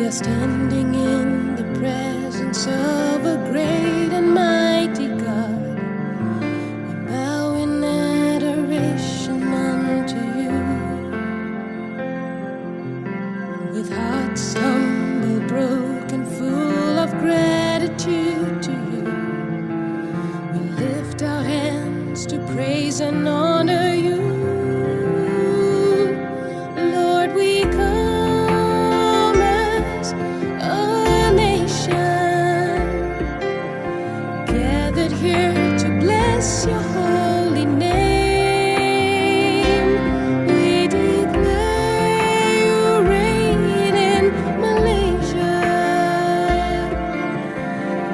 are standing in the presence of a great and mighty God. We bow in adoration unto you, with hearts humble, broken, full of gratitude to you. We lift our hands to praise and honor you. Lord, we come as a nation, gathered here to bless your holy name. We declare you reign in Malaysia.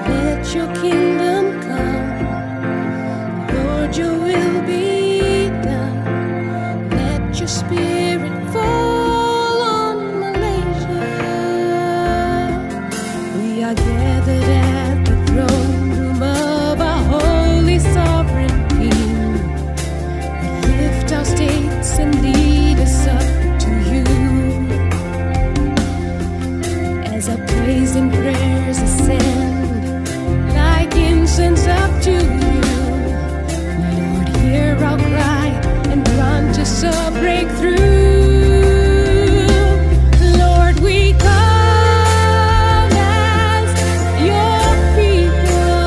Let your kingdom come, Lord, your will be done. Let your spirit fall on Malaysia. We are gathered at the throne room of our holy sovereign King. We lift our states and lead us up to you, as our praise and prayers ascend like incense up to you. Lord, hear our cry and grant us a breakthrough. Lord, we come as your people,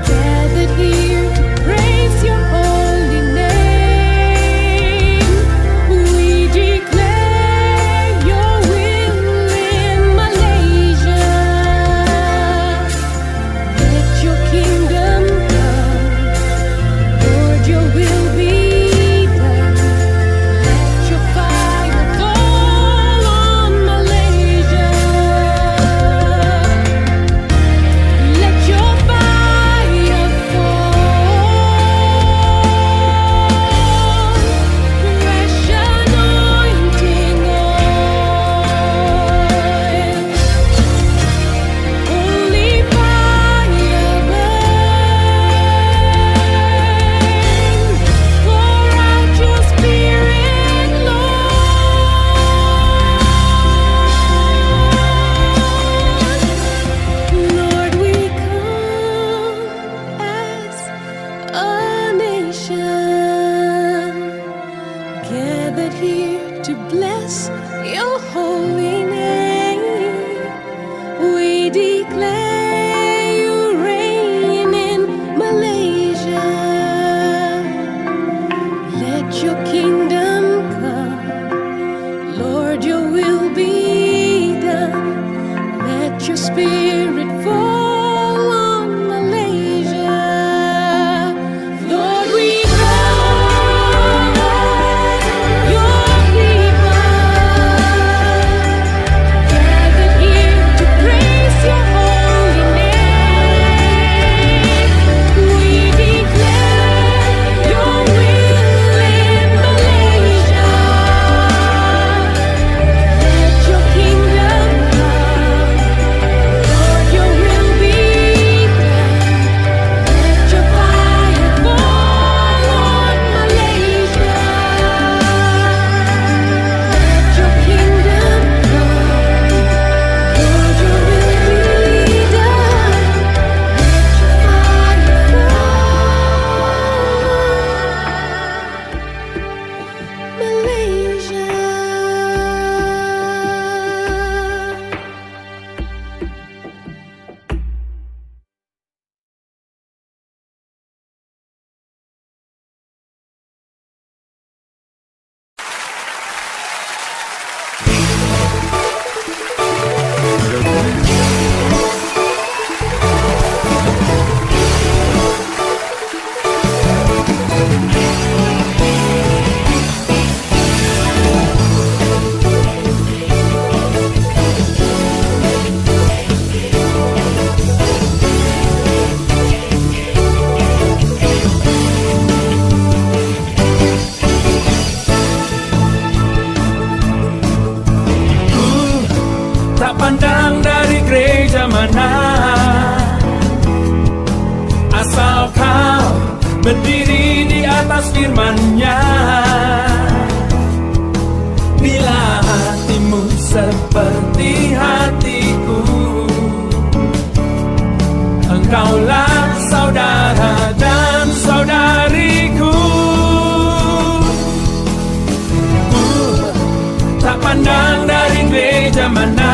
gathered here to praise your holy name. We declare your will in Malaysia. Let your kingdom come, Lord, your will be done. Let your fire fall on Malaysia. Let your fire fall, fresh anointing oil, holy fire burn. Pour out your spirit, Lord, we come as a nation, gathered here to bless your holy name. We declare you reign in Malaysia. Let your kingdom come, Lord, your will be done. Let your spirit fall on Malaysia. Lord, we come as your people, gathered here to praise your holy name. We declare your will in Malaysia. Let your kingdom come, Lord, your will be done. Let your fire fall on Malaysia. Let your kingdom come, Lord, your will be done. Let your fire fall, Malaysia. Tak pandang dari gereja mana, asal kau berdiri di atas firman-Nya. Bila hatimu sepi gereja mana,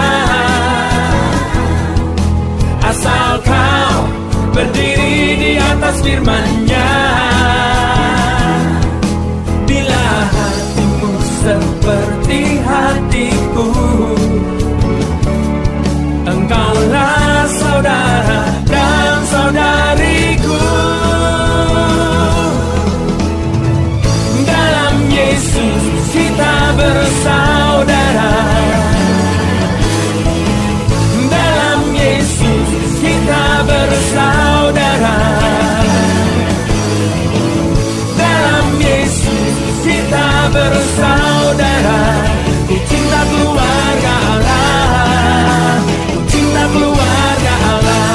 asal kau berdiri di atas firman-Nya. Bila hatimu seperti hatiku, engkaulah saudara dan saudariku. Dalam Yesus kita bersaudara, dalam Yesus kita bersaudara, dalam Yesus kita bersaudara. Ku cinta keluarga Allah, ku cinta keluarga Allah.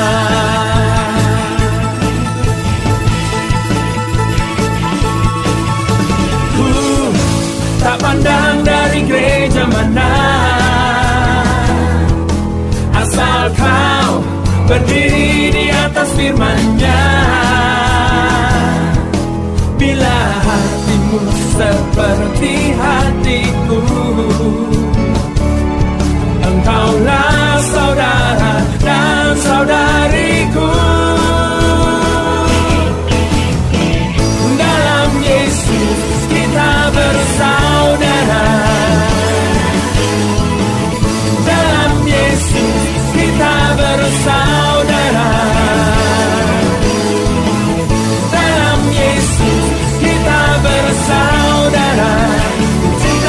Ku tak pandang dari gereja mana, asal kau berdiri di atas firman-Nya. Bila hatimu seperti hatiku, engkaulah saudara dan saudariku. Dalam Yesus kita bersaudara, dalam Yesus kita bersaudara, dalam Yesus kita bersaudara. Ku cinta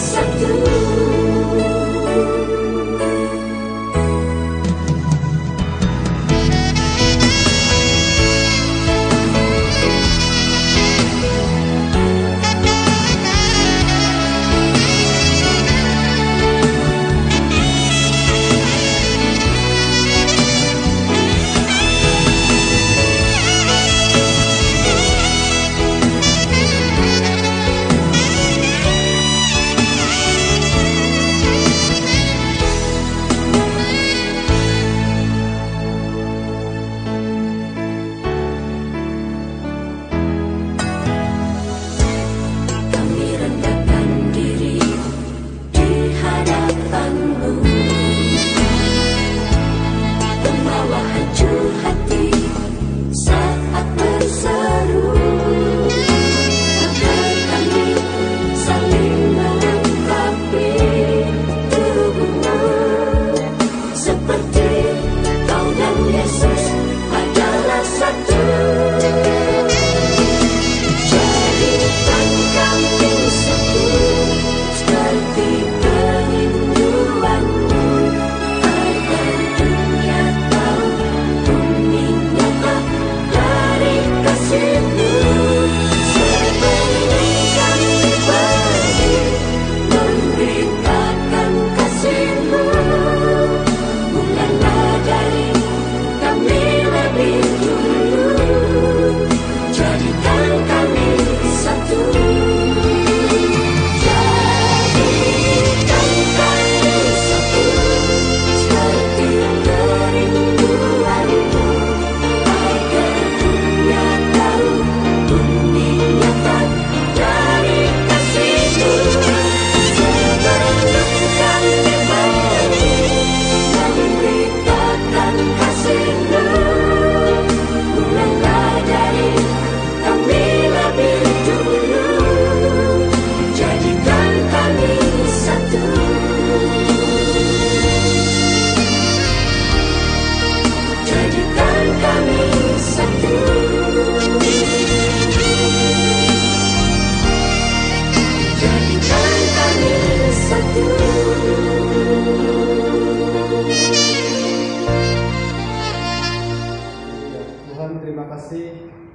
satu.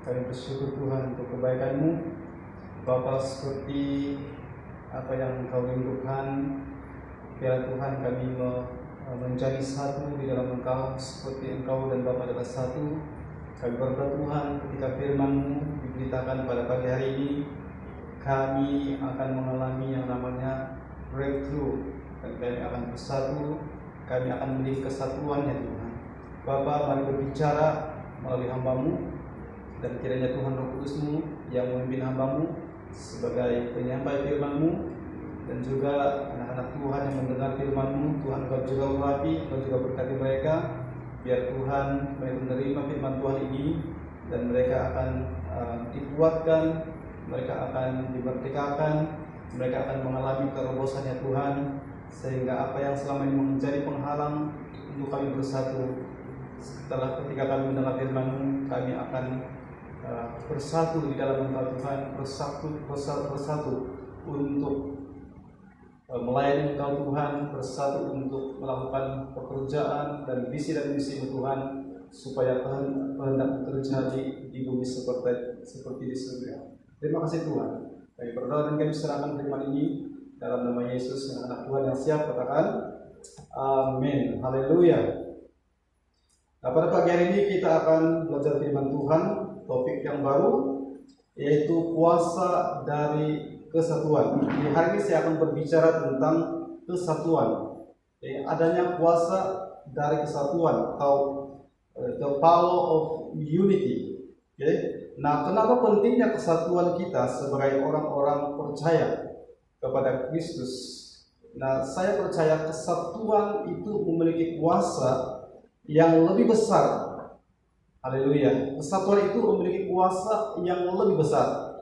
Kami bersyukur Tuhan untuk kebaikan-Mu, Bapa, seperti apa yang Engkau rindukan. Biar Tuhan kami menjadi satu di dalam Engkau, seperti Engkau dan Bapa adalah satu. Kami berdoa Tuhan, ketika firman-Mu diberitakan pada pagi hari ini, kami akan mengalami yang namanya breakthrough, dan kami akan bersatu, kami akan menjadi kesatuannya Tuhan. Bapa, mari berbicara melalui hamba-Mu, dan kiranya Tuhan Roh Kudus-Mu yang memimpin hamba-Mu sebagai penyampai firman-Mu, dan juga anak-anak Tuhan yang mendengar firman-Mu. Tuhan, Engkau juga urapi, Engkau juga berkati mereka, biar Tuhan menerima firman Tuhan ini, dan mereka akan dikuatkan, mereka akan dimerdekakan, mereka akan mengalami terobosannya Tuhan, sehingga apa yang selama ini menjadi penghalang untuk kami bersatu, setelah ketika kami mendengar firman-Mu, kami akan bersatu di dalam Engkau Tuhan, bersatu untuk melayani Engkau Tuhan, bersatu untuk melakukan pekerjaan dan visi Tuhan, supaya kehendak terjadi di bumi seperti di surga. Terima kasih Tuhan. Kami berdoa dan kami serahkan firman ini dalam nama Yesus, yang anak Tuhan yang siap, katakan amin. Haleluya. Nah, pada pagi hari ini kita akan belajar firman Tuhan, topik yang baru, yaitu kuasa dari kesatuan. Di hari ini saya akan berbicara tentang kesatuan. Adanya kuasa dari kesatuan, atau the power of unity. Nah, kenapa pentingnya kesatuan kita sebagai orang-orang percaya kepada Kristus? Nah, saya percaya kesatuan itu memiliki kuasa yang lebih besar. Haleluya. Kesatuan itu memiliki kuasa yang lebih besar.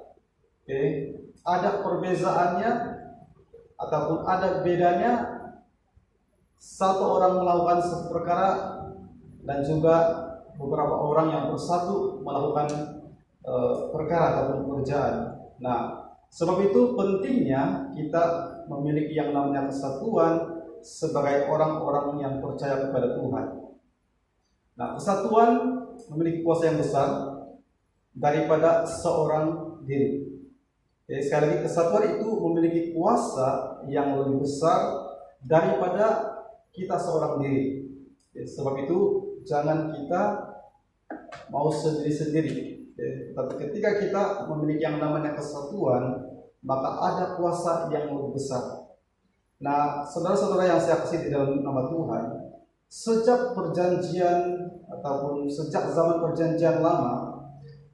Ada perbezaannya ataupun ada bedanya satu orang melakukan satu perkara dan juga beberapa orang yang bersatu melakukan perkara ataupun pekerjaan. Nah, sebab itu pentingnya kita memiliki yang namanya kesatuan sebagai orang-orang yang percaya kepada Tuhan. Nah, kesatuan memiliki kuasa yang besar daripada seorang diri. Jadi sekali lagi, kesatuan itu memiliki kuasa yang lebih besar daripada kita seorang diri. Jadi, sebab itu jangan kita mau sendiri-sendiri. Tapi ketika kita memiliki yang namanya kesatuan, maka ada kuasa yang lebih besar. Nah, saudara-saudara yang saya kasih di dalam nama Tuhan, sejak perjanjian ataupun sejak zaman perjanjian lama,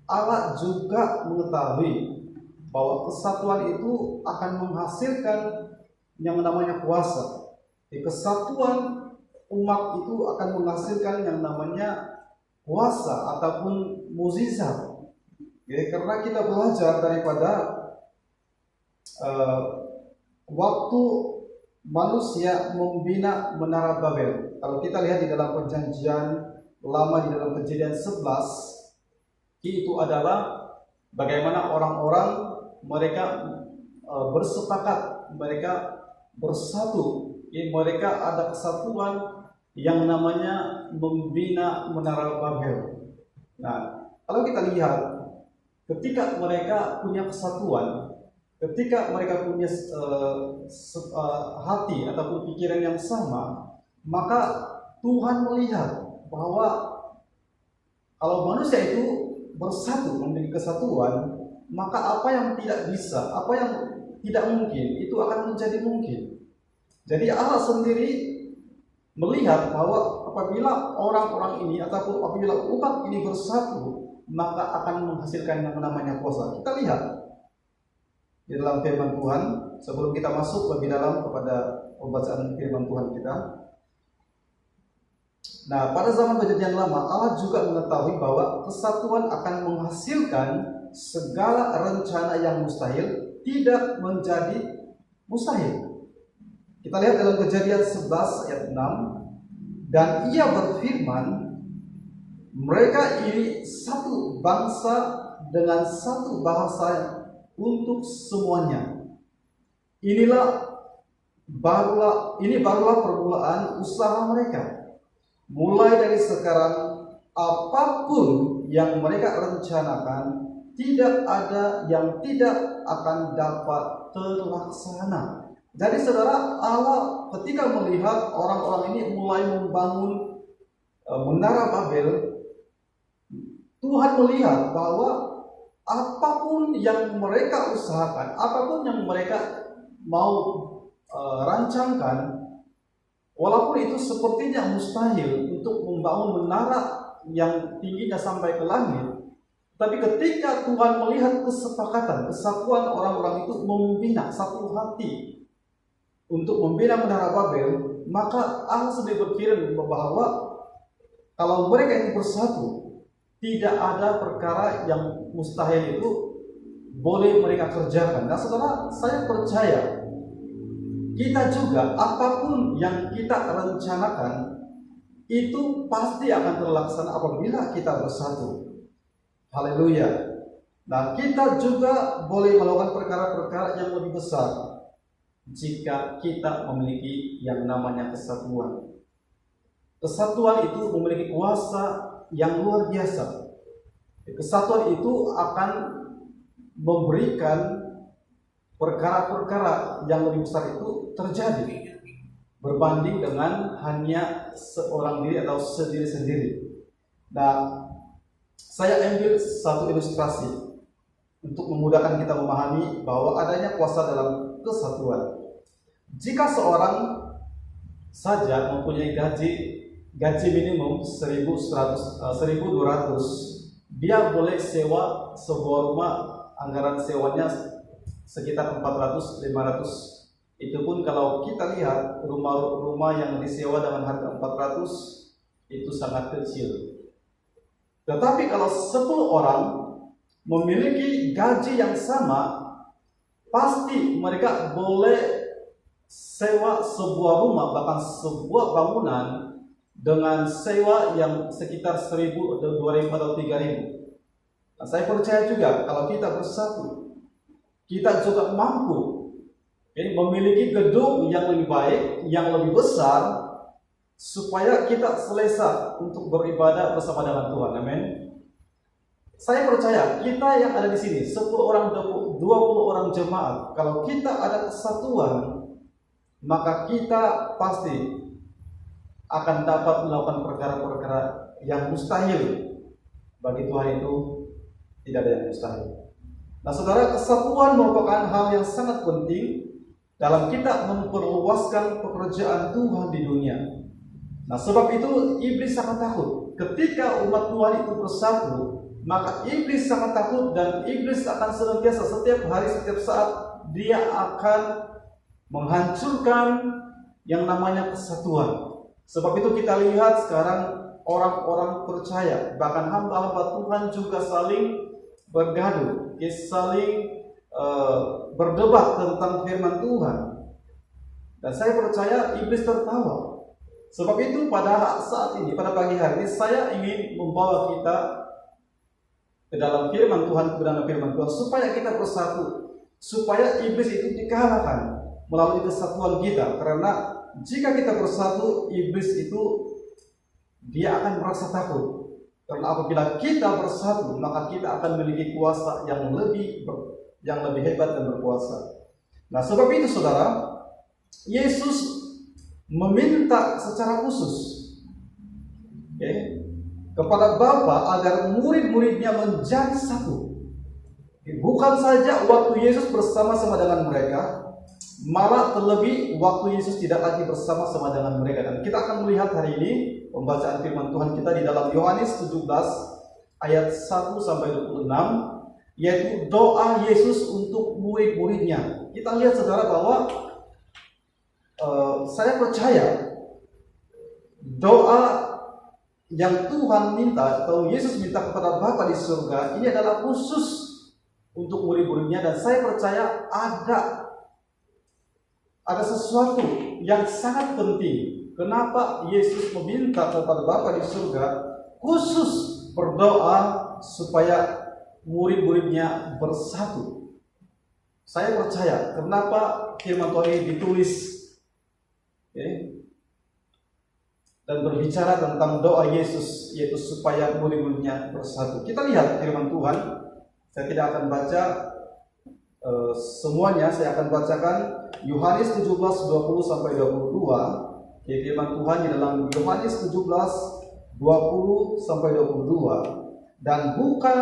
Allah juga mengetahui bahwa kesatuan itu akan menghasilkan yang namanya kuasa. Kesatuan umat itu akan menghasilkan yang namanya kuasa ataupun mukjizat. Karena kita belajar daripada waktu manusia membina menara Babel. Kalau kita lihat di dalam perjanjian lama, di dalam Kejadian 11, itu adalah bagaimana orang-orang mereka bersepakat, mereka bersatu, mereka ada kesatuan yang namanya membina menara Babel. Nah, kalau kita lihat ketika mereka punya kesatuan, ketika mereka punya hati ataupun pikiran yang sama, maka Tuhan melihat bahwa kalau manusia itu bersatu memiliki kesatuan, maka apa yang tidak bisa, apa yang tidak mungkin, itu akan menjadi mungkin. Jadi Allah sendiri melihat bahwa apabila orang-orang ini ataupun apabila umat ini bersatu, maka akan menghasilkan yang namanya kuasa. Kita lihat di dalam firman Tuhan, sebelum kita masuk lebih dalam kepada pembacaan firman Tuhan kita. Nah, pada zaman perjanjian lama, Allah juga mengetahui bahwa kesatuan akan menghasilkan segala rencana yang mustahil tidak menjadi mustahil. Kita lihat dalam Kejadian 11 ayat 6, dan ia berfirman, mereka ini satu bangsa dengan satu bahasa untuk semuanya. Ini barulah permulaan usaha mereka. Mulai dari sekarang, apapun yang mereka rencanakan, tidak ada yang tidak akan dapat terlaksana. Jadi saudara, Allah ketika melihat orang-orang ini mulai membangun menara Babel, Tuhan melihat bahwa apapun yang mereka usahakan, apapun yang mereka mau rancangkan, walaupun itu sepertinya mustahil untuk membangun menara yang tingginya sampai ke langit, tapi ketika Tuhan melihat kesepakatan, kesatuan orang-orang itu membina satu hati untuk membina menara Babel, maka Allah sendiri berfirman bahwa kalau mereka ini bersatu, tidak ada perkara yang mustahil itu boleh mereka kerjakan. Nah saudara, saya percaya kita juga apapun yang kita rencanakan itu pasti akan terlaksana apabila kita bersatu. Haleluya. Nah, kita juga boleh melakukan perkara-perkara yang lebih besar jika kita memiliki yang namanya kesatuan. Kesatuan itu memiliki kuasa yang luar biasa. Kesatuan itu akan memberikan perkara-perkara yang lebih besar itu terjadi berbanding dengan hanya seorang diri atau sendiri-sendiri. Nah, saya ambil satu ilustrasi untuk memudahkan kita memahami bahwa adanya kuasa dalam kesatuan. Jika seorang saja mempunyai gaji minimum 1.200, dia boleh sewa sebuah rumah, anggaran sewanya sekitar 400-500. Itu pun kalau kita lihat rumah-rumah yang disewa dengan harga 400 itu sangat kecil. Tetapi kalau 10 orang memiliki gaji yang sama, pasti mereka boleh sewa sebuah rumah, bahkan sebuah bangunan dengan sewa yang sekitar 1.000, 2.000 atau 3.000. Nah, saya percaya juga kalau kita bersatu, kita juga mampu memiliki gedung yang lebih baik, yang lebih besar, supaya kita selesa untuk beribadah bersama dengan Tuhan. Amin. Saya percaya kita yang ada di sini, 10 orang, 20 orang jemaat, kalau kita ada kesatuan, maka kita pasti akan dapat melakukan perkara-perkara yang mustahil. Bagi Tuhan itu tidak ada yang mustahil. Nah saudara, kesatuan merupakan hal yang sangat penting dalam kita memperluaskan pekerjaan Tuhan di dunia. Nah sebab itu iblis sangat takut. Ketika umat Tuhan itu bersatu, maka iblis sangat takut, dan iblis akan senantiasa setiap hari, setiap saat dia akan menghancurkan yang namanya kesatuan. Sebab itu kita lihat sekarang orang-orang percaya, bahkan hamba-hamba Tuhan juga saling bergaduh, saling berdebat tentang firman Tuhan. Dan saya percaya iblis tertawa. Sebab itu pada saat ini, pada pagi hari ini, saya ingin membawa kita ke dalam firman Tuhan, ke dalam firman Tuhan, supaya kita bersatu, supaya iblis itu dikalahkan melalui kesatuan kita. Karena jika kita bersatu, iblis itu dia akan merasa takut. Karena apabila kita bersatu, maka kita akan memiliki kuasa yang lebih hebat dan berkuasa. Nah, sebab itu saudara, Yesus meminta secara khusus kepada Bapa agar murid-muridnya menjadi satu. Bukan saja waktu Yesus bersama-sama dengan mereka, malah terlebih waktu Yesus tidak lagi bersama-sama dengan mereka. Dan kita akan melihat hari ini pembacaan firman Tuhan kita di dalam Yohanes 17 ayat 1-26, yaitu doa Yesus untuk murid-muridnya. Kita lihat saudara bahwa saya percaya doa yang Tuhan minta atau Yesus minta kepada Bapa di surga ini adalah khusus untuk murid-muridnya. Dan saya percaya ada sesuatu yang sangat penting. Kenapa Yesus meminta kepada Bapa di surga khusus berdoa supaya murid-muridnya bersatu? Saya percaya kenapa firman Tuhan ini ditulis dan berbicara tentang doa Yesus, yaitu supaya murid-muridnya bersatu. Kita lihat firman Tuhan. Saya tidak akan baca semuanya, saya akan bacakan Yohanes 17:20-22. Firman Tuhan di dalam Yohanes 17:20-22. Dan bukan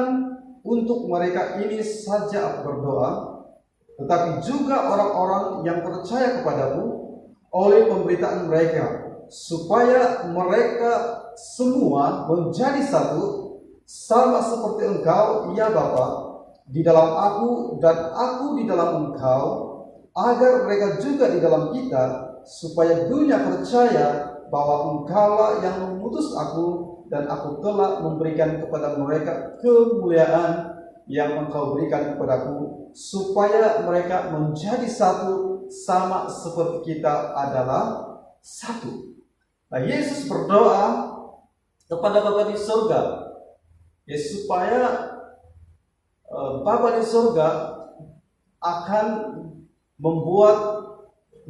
untuk mereka ini saja aku berdoa, tetapi juga orang-orang yang percaya kepadamu oleh pemberitaan mereka, supaya mereka semua menjadi satu, sama seperti Engkau, ya Bapa, di dalam aku dan aku di dalam Engkau, agar mereka juga di dalam kita, supaya dunia percaya bahwa Engkaulah yang mengutus aku, dan aku telah memberikan kepada mereka kemuliaan yang Engkau berikan kepadaku, supaya mereka menjadi satu, sama seperti kita adalah satu. Nah, Yesus berdoa kepada Bapa di surga, supaya Bapa di surga akan membuat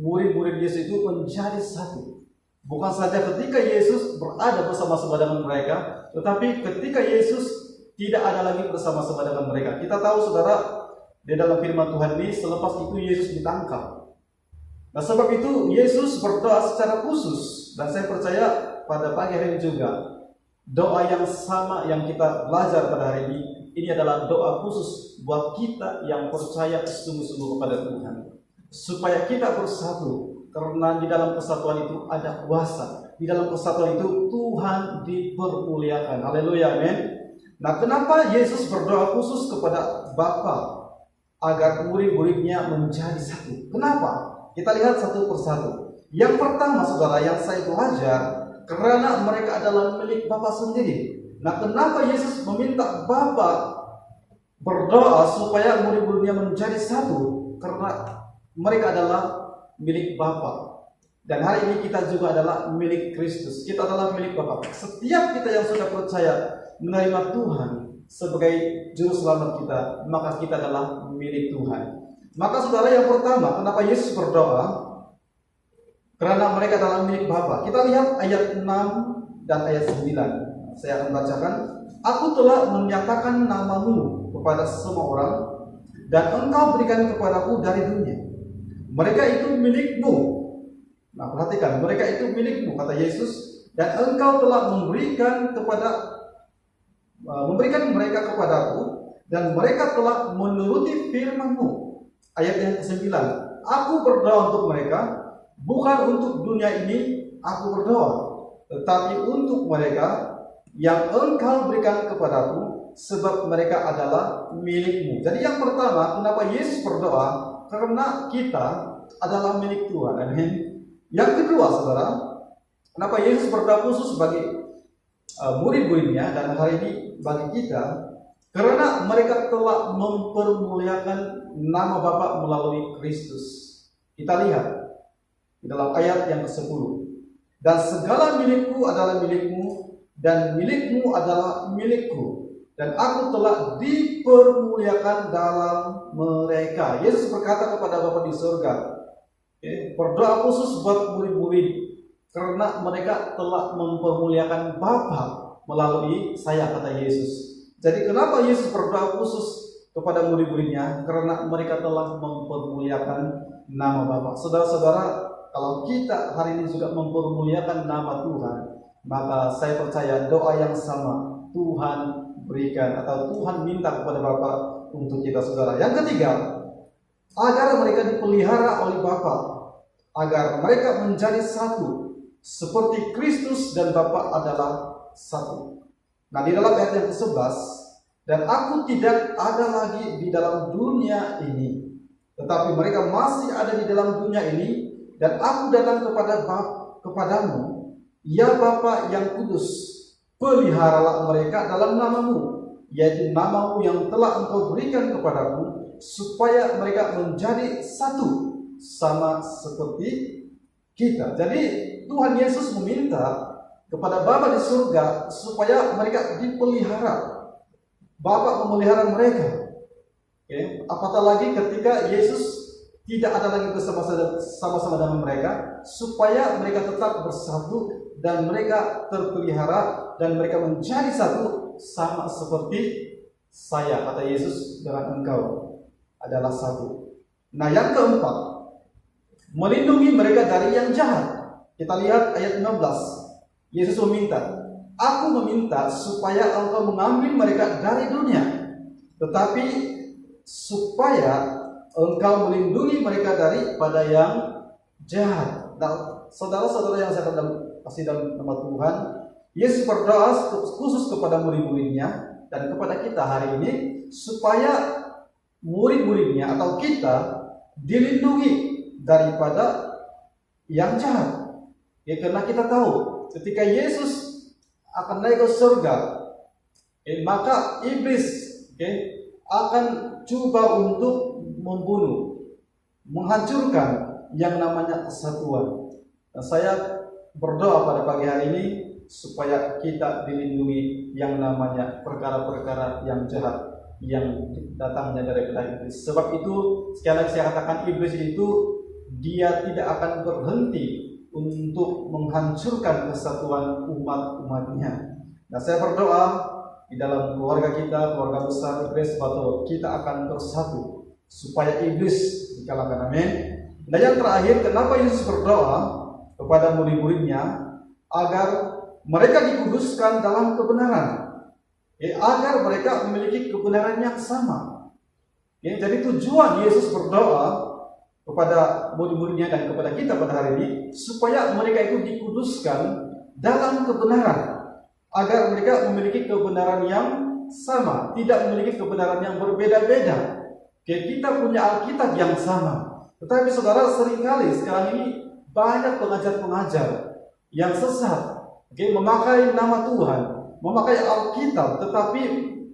murid-murid Yesus itu menjadi satu. Bukan saja ketika Yesus berada bersama-sama dengan mereka, tetapi ketika Yesus tidak ada lagi bersama-sama dengan mereka. Kita tahu saudara, di dalam firman Tuhan ini, selepas itu Yesus ditangkap. Nah sebab itu Yesus berdoa secara khusus. Dan saya percaya pada pagi hari ini juga doa yang sama yang kita belajar pada hari ini adalah doa khusus buat kita yang percaya sungguh-sungguh kepada Tuhan, supaya kita bersatu. Karena di dalam kesatuan itu ada kuasa, di dalam kesatuan itu Tuhan dipermuliakan. Haleluya, amin. Nah kenapa Yesus berdoa khusus kepada Bapa agar murid-muridnya menjadi satu? Kenapa? Kita lihat satu persatu. Yang pertama saudara yang saya belajar, karena mereka adalah milik Bapa sendiri. Nah kenapa Yesus meminta Bapa berdoa supaya murid-muridnya menjadi satu? Karena mereka adalah milik Bapa. Dan hari ini kita juga adalah milik Kristus. Kita adalah milik Bapa. Setiap kita yang sudah percaya menerima Tuhan sebagai juru selamat kita, maka kita adalah milik Tuhan. Maka saudara, yang pertama, kenapa Yesus berdoa? Karena mereka adalah milik Bapa. Kita lihat ayat 6 dan ayat 9. Saya akan bacakan. Aku telah menyatakan namamu kepada semua orang, dan engkau berikan kepadaku dari dunia. Mereka itu milikmu. Nah, perhatikan, mereka itu milikmu, kata Yesus, dan engkau telah memberikan mereka kepadaku, dan mereka telah menuruti firman-Mu. Ayat yang ke-9. Aku berdoa untuk mereka, bukan untuk dunia ini aku berdoa, tetapi untuk mereka yang engkau berikan kepadaku, sebab mereka adalah milikmu. Jadi yang pertama, kenapa Yesus berdoa? Karena kita adalah milik Tuhan. Amin. Yang kedua, saudara, kenapa Yesus berdoa khusus bagi murid-muridnya dan hari ini bagi kita? Karena mereka telah mempermuliakan nama Bapa melalui Kristus. Kita lihat di dalam ayat yang ke-10. Dan segala milikku adalah milikmu, dan milikmu adalah milikku, dan aku telah dipermuliakan dalam mereka. Yesus berkata kepada Bapa di surga, berdoa khusus buat murid-murid, karena mereka telah mempermuliakan Bapa melalui saya, kata Yesus. Jadi kenapa Yesus berdoa khusus kepada murid-muridnya? Karena mereka telah mempermuliakan nama Bapa. Saudara-saudara, kalau kita hari ini juga mempermuliakan nama Tuhan, maka saya percaya doa yang sama Tuhan berikan atau Tuhan minta kepada Bapa untuk kita, saudara. Yang ketiga, agar mereka dipelihara oleh Bapa, agar mereka menjadi satu, seperti Kristus dan Bapa adalah satu. Nah, di dalam ayat yang ke-11, dan aku tidak ada lagi di dalam dunia ini, tetapi mereka masih ada di dalam dunia ini, dan aku datang kepadamu, ya Bapa yang kudus, peliharalah mereka dalam namamu, yaitu namamu yang telah engkau berikan kepadaku, supaya mereka menjadi satu, sama seperti kita. Jadi Tuhan Yesus meminta kepada Bapa di surga supaya mereka dipelihara. Bapa memelihara mereka. Apatah lagi ketika Yesus tidak ada lagi bersama-sama dengan mereka, supaya mereka tetap bersatu dan mereka terpelihara dan mereka menjadi satu, sama seperti saya, kata Yesus, dengan engkau adalah satu. Nah, yang keempat, melindungi mereka dari yang jahat. Kita lihat ayat 16. Yesus meminta, aku meminta supaya engkau mengambil mereka dari dunia, tetapi supaya engkau melindungi mereka daripada yang jahat. Nah, saudara-saudara yang saya kasih dalam nama Tuhan, Yesus berdoa khusus kepada murid-muridnya dan kepada kita hari ini, supaya murid-muridnya atau kita dilindungi daripada yang jahat. Karena kita tahu ketika Yesus akan naik ke surga, maka iblis akan coba untuk membunuh, menghancurkan yang namanya kesatuan. Dan saya berdoa pada pagi hari ini supaya kita dilindungi yang namanya perkara-perkara yang jahat yang datangnya dari iblis. Sebab itu sekali lagi saya katakan, iblis itu dia tidak akan berhenti untuk menghancurkan kesatuan umat-umatnya. Nah, saya berdoa di dalam keluarga kita, keluarga besar Grace Batu, kita akan bersatu supaya iblis dikalahkan. Amin. Dan yang terakhir, kenapa Yesus berdoa kepada murid-muridnya agar mereka dikuduskan dalam kebenaran, agar mereka memiliki kebenaran yang sama. Jadi tujuan Yesus berdoa kepada murid-muridnya dan kepada kita pada hari ini, supaya mereka itu dikuduskan dalam kebenaran, agar mereka memiliki kebenaran yang sama, tidak memiliki kebenaran yang berbeda-beda. Kita punya Alkitab yang sama, tetapi saudara, seringkali sekarang ini banyak pengajar-pengajar yang sesat, memakai nama Tuhan, memakai Alkitab, tetapi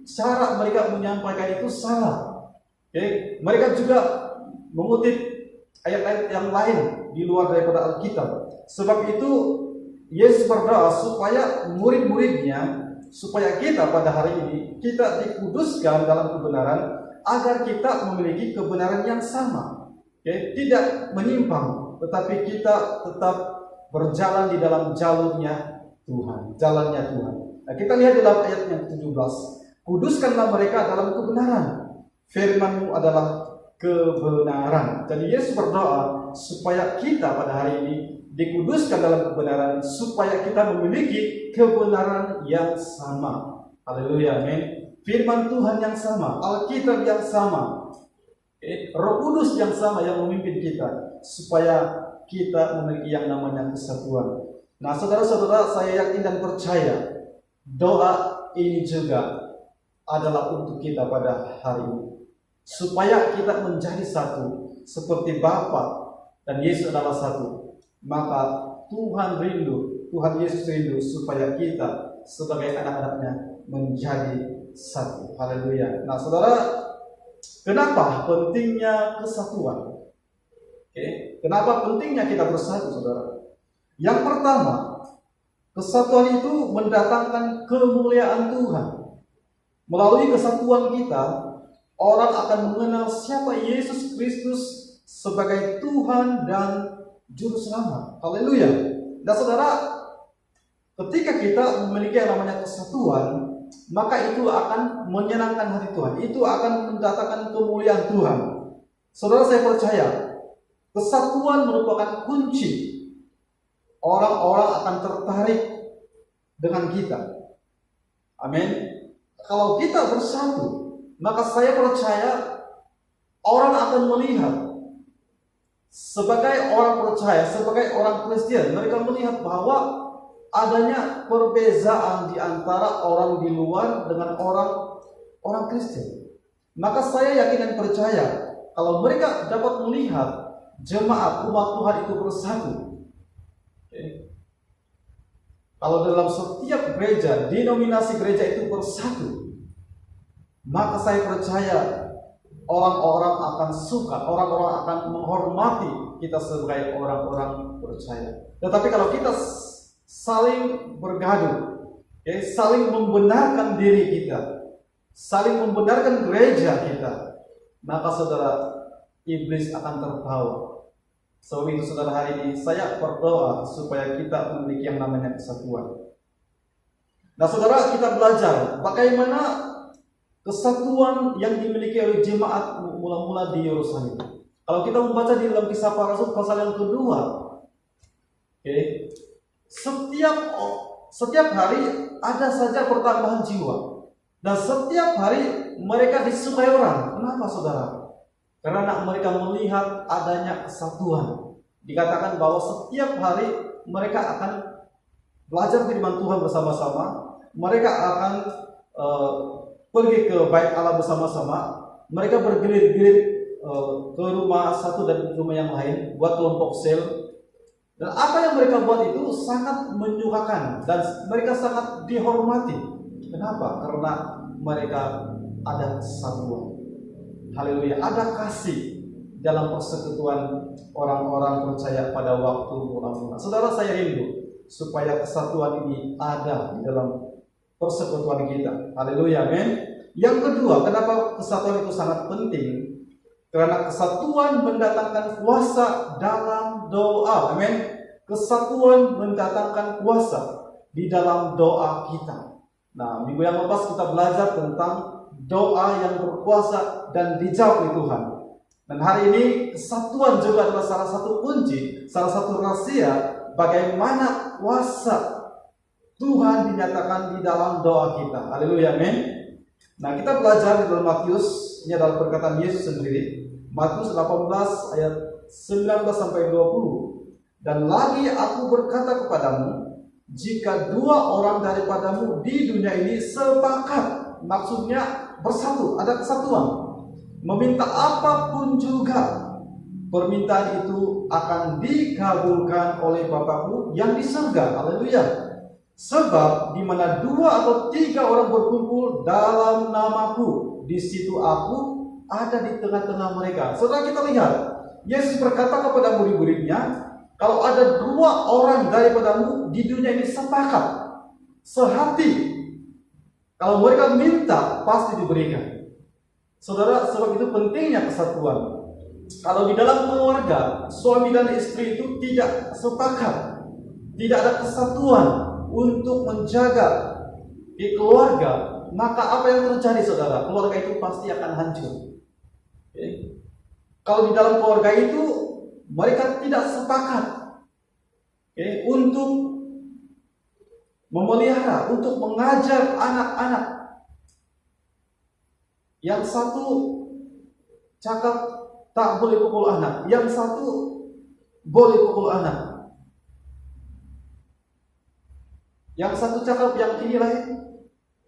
cara mereka menyampaikan itu salah. Mereka juga mengutip ayat-ayat yang lain di luar daripada Alkitab. Sebab itu Yesus berdoa supaya murid-muridnya, supaya kita pada hari ini kita dikuduskan dalam kebenaran, agar kita memiliki kebenaran yang sama. Tidak menyimpang, tetapi kita tetap berjalan di dalam jalurnya Tuhan, jalannya Tuhan. Nah, kita lihat dalam ayat yang 17. Kuduskanlah mereka dalam kebenaran. Firman-Mu adalah kebenaran. Jadi Yesus berdoa supaya kita pada hari ini dikuduskan dalam kebenaran, supaya kita memiliki kebenaran yang sama. Haleluya, amin. Firman Tuhan yang sama, Alkitab yang sama, Roh Kudus yang sama yang memimpin kita, supaya kita memiliki yang namanya kesatuan. Nah, saudara-saudara, saya yakin dan percaya doa ini juga adalah untuk kita pada hari ini, supaya kita menjadi satu seperti Bapa dan Yesus adalah satu. Maka Tuhan rindu, Tuhan Yesus rindu supaya kita sebagai anak-anaknya menjadi satu. Haleluya. Nah, saudara, kenapa pentingnya kesatuan? Kenapa pentingnya kita bersatu, saudara? Yang pertama, kesatuan itu mendatangkan kemuliaan Tuhan. Melalui kesatuan kita, orang akan mengenal siapa Yesus Kristus sebagai Tuhan dan Juru Selamat. Haleluya. Dan saudara, ketika kita memiliki yang namanya kesatuan, maka itu akan menyenangkan hati Tuhan. Itu akan mendatangkan kemuliaan Tuhan. Saudara, saya percaya kesatuan merupakan kunci. Orang-orang akan tertarik dengan kita. Amin. Kalau kita bersatu, maka saya percaya orang akan melihat. Sebagai orang percaya, sebagai orang Kristen, mereka melihat bahwa adanya perbezaan di antara orang di luar dengan orang Kristen. Maka saya yakin dan percaya kalau mereka dapat melihat jemaat umat Tuhan itu bersatu. Kalau dalam setiap gereja, denominasi gereja itu bersatu, maka saya percaya orang-orang akan suka, orang-orang akan menghormati kita sebagai orang-orang percaya. Tetapi kalau kita saling bergaduh, saling membenarkan diri kita, saling membenarkan gereja kita, maka saudara, iblis akan tertawa. Sebab itu saudara, hari ini saya berdoa supaya kita memiliki yang namanya kesatuan. Nah saudara, kita belajar bagaimana kesatuan yang dimiliki oleh jemaat mula-mula di Yerusalem. Kalau kita membaca di dalam Kisah Para Rasul pasal yang kedua, setiap hari ada saja pertambahan jiwa, dan setiap hari mereka disukai orang. Kenapa saudara? Karena mereka melihat adanya kesatuan. Dikatakan bahwa setiap hari mereka akan belajar firman Tuhan bersama-sama. Mereka akan pergi ke bait Allah bersama-sama. Mereka bergilir-gilir ke rumah satu dan rumah yang lain, buat kelompok sel. Dan apa yang mereka buat itu sangat menyukakan dan mereka sangat dihormati. Kenapa? Karena mereka ada kesatuan. Haleluya, ada kasih dalam persekutuan orang-orang percaya pada waktu mula-mula. Saudara, saya rindu supaya kesatuan ini ada di dalam persekutuan kita. Haleluya, amin. Yang kedua, kenapa kesatuan itu sangat penting? Karena kesatuan mendatangkan kuasa dalam doa. Amin. Kesatuan mendatangkan kuasa di dalam doa kita. Nah, minggu yang lepas kita belajar tentang doa yang berkuasa dan dijawab oleh Tuhan. Dan hari ini kesatuan juga adalah salah satu kunci, salah satu rahasia bagaimana kuasa Tuhan dinyatakan di dalam doa kita. Haleluya, amin. Nah, kita belajar di dalam Matius, ini adalah perkataan Yesus sendiri. Matius 18 ayat 19 sampai 20. Dan lagi aku berkata kepadamu, jika dua orang daripadamu di dunia ini sepakat, maksudnya bersatu, ada kesatuan, meminta apapun juga, permintaan itu akan dikabulkan oleh Bapakku yang di surga. Haleluya. Sebab di mana dua atau tiga orang berkumpul dalam namaku, di situ aku ada di tengah-tengah mereka. Saudara, kita lihat Yesus berkata kepada murid-muridnya, kalau ada dua orang daripadamu di dunia ini sepakat, sehati, kalau mereka minta pasti diberikan. Saudara, sebab itu pentingnya kesatuan. Kalau di dalam keluarga, suami dan istri itu tidak sepakat, tidak ada kesatuan untuk menjaga di keluarga, maka apa yang terjadi, saudara? Keluarga itu pasti akan hancur. Kalau di dalam keluarga itu mereka tidak sepakat untuk memelihara, untuk mengajar anak-anak. Yang satu cakap tak boleh pukul anak, yang satu boleh pukul anak. Yang satu cakap yang ini lain,